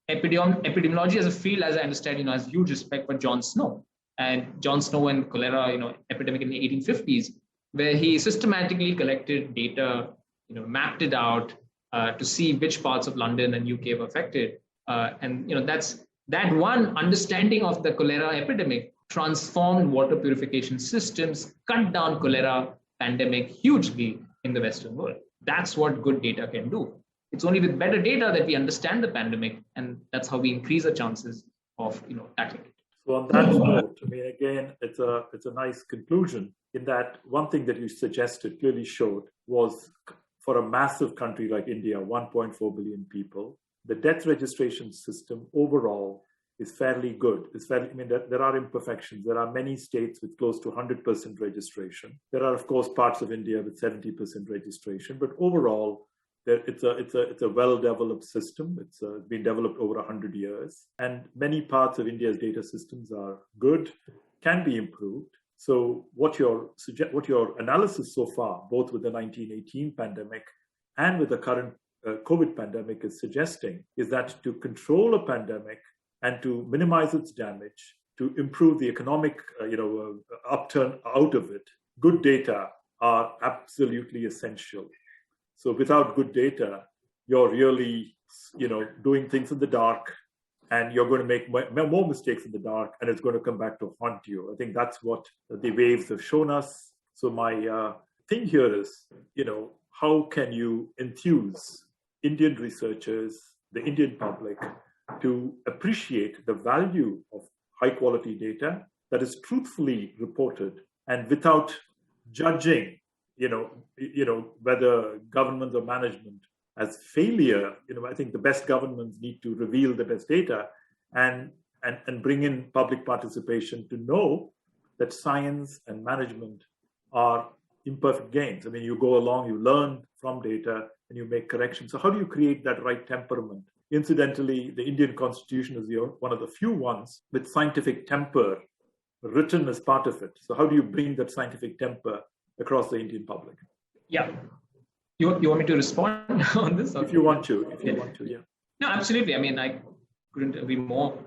epidemiology as a field, as I understand, has huge respect for John Snow. And John Snow and cholera, epidemic in the 1850s, where he systematically collected data, mapped it out to see which parts of London and UK were affected. And that's that one understanding of the cholera epidemic transformed water purification systems, cut down cholera pandemic hugely in the Western world. That's what good data can do. It's only with better data that we understand the pandemic, and that's how we increase the chances of tackling it. So on that note, again, it's a nice conclusion in that one thing that you suggested clearly showed was, for a massive country like India, 1.4 billion people, the death registration system overall is fairly good. There are imperfections. There are many states with close to 100% registration. There are, of course, parts of India with 70% registration, but overall, it's a well-developed system. It's been developed over 100 years, and many parts of India's data systems are good, can be improved. So what your analysis so far, both with the 1918 pandemic and with the current COVID pandemic, is suggesting is that to control a pandemic and to minimize its damage, to improve the economic upturn out of it, good data are absolutely essential. So without good data, you're really, doing things in the dark, and you're going to make more mistakes in the dark, and it's going to come back to haunt you. I think that's what the waves have shown us. So my thing here is, how can you enthuse Indian researchers, the Indian public, to appreciate the value of high quality data that is truthfully reported and without judging whether governments or management as failure. I think the best governments need to reveal the best data and bring in public participation to know that science and management are imperfect games. You go along, you learn from data, and you make corrections. So how do you create that right temperament? Incidentally, the Indian Constitution is one of the few ones with scientific temper written as part of it. So how do you bring that scientific temper across the Indian public? Yeah. You want me to respond on this? If you want to, yeah. No, absolutely. I couldn't agree more.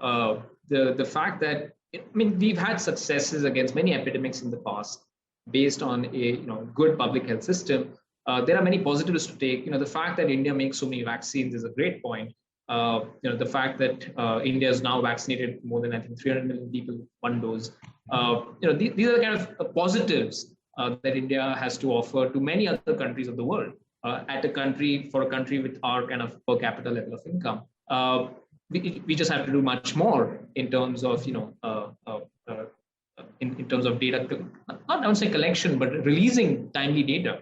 The fact that, we've had successes against many epidemics in the past based on a good public health system. There are many positives to take. The fact that India makes so many vaccines is a great point. The fact that India has now vaccinated more than, I think, 300 million people one dose. These are the kind of positives that India has to offer to many other countries of the world. For a country with our kind of per capita level of income, we just have to do much more in terms of in terms of data, not I would say collection, but releasing timely data.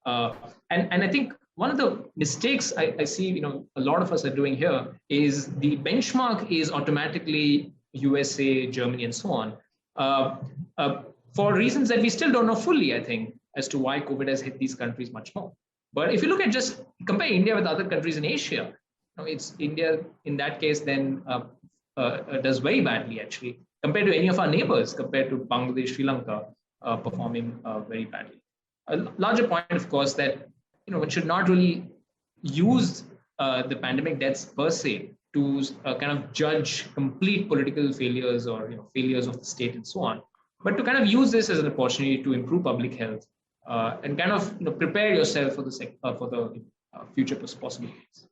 And I think one of the mistakes I see, a lot of us are doing here is the benchmark is automatically USA, Germany, and so on, for reasons that we still don't know fully, I think, as to why COVID has hit these countries much more. But if you look at just compare India with other countries in Asia, it's India in that case then does very badly actually compared to any of our neighbors, compared to Bangladesh, Sri Lanka, performing very badly. A larger point, of course, that one should not really use the pandemic deaths per se to kind of judge complete political failures or failures of the state and so on, but to kind of use this as an opportunity to improve public health and kind of prepare yourself for the future possibilities.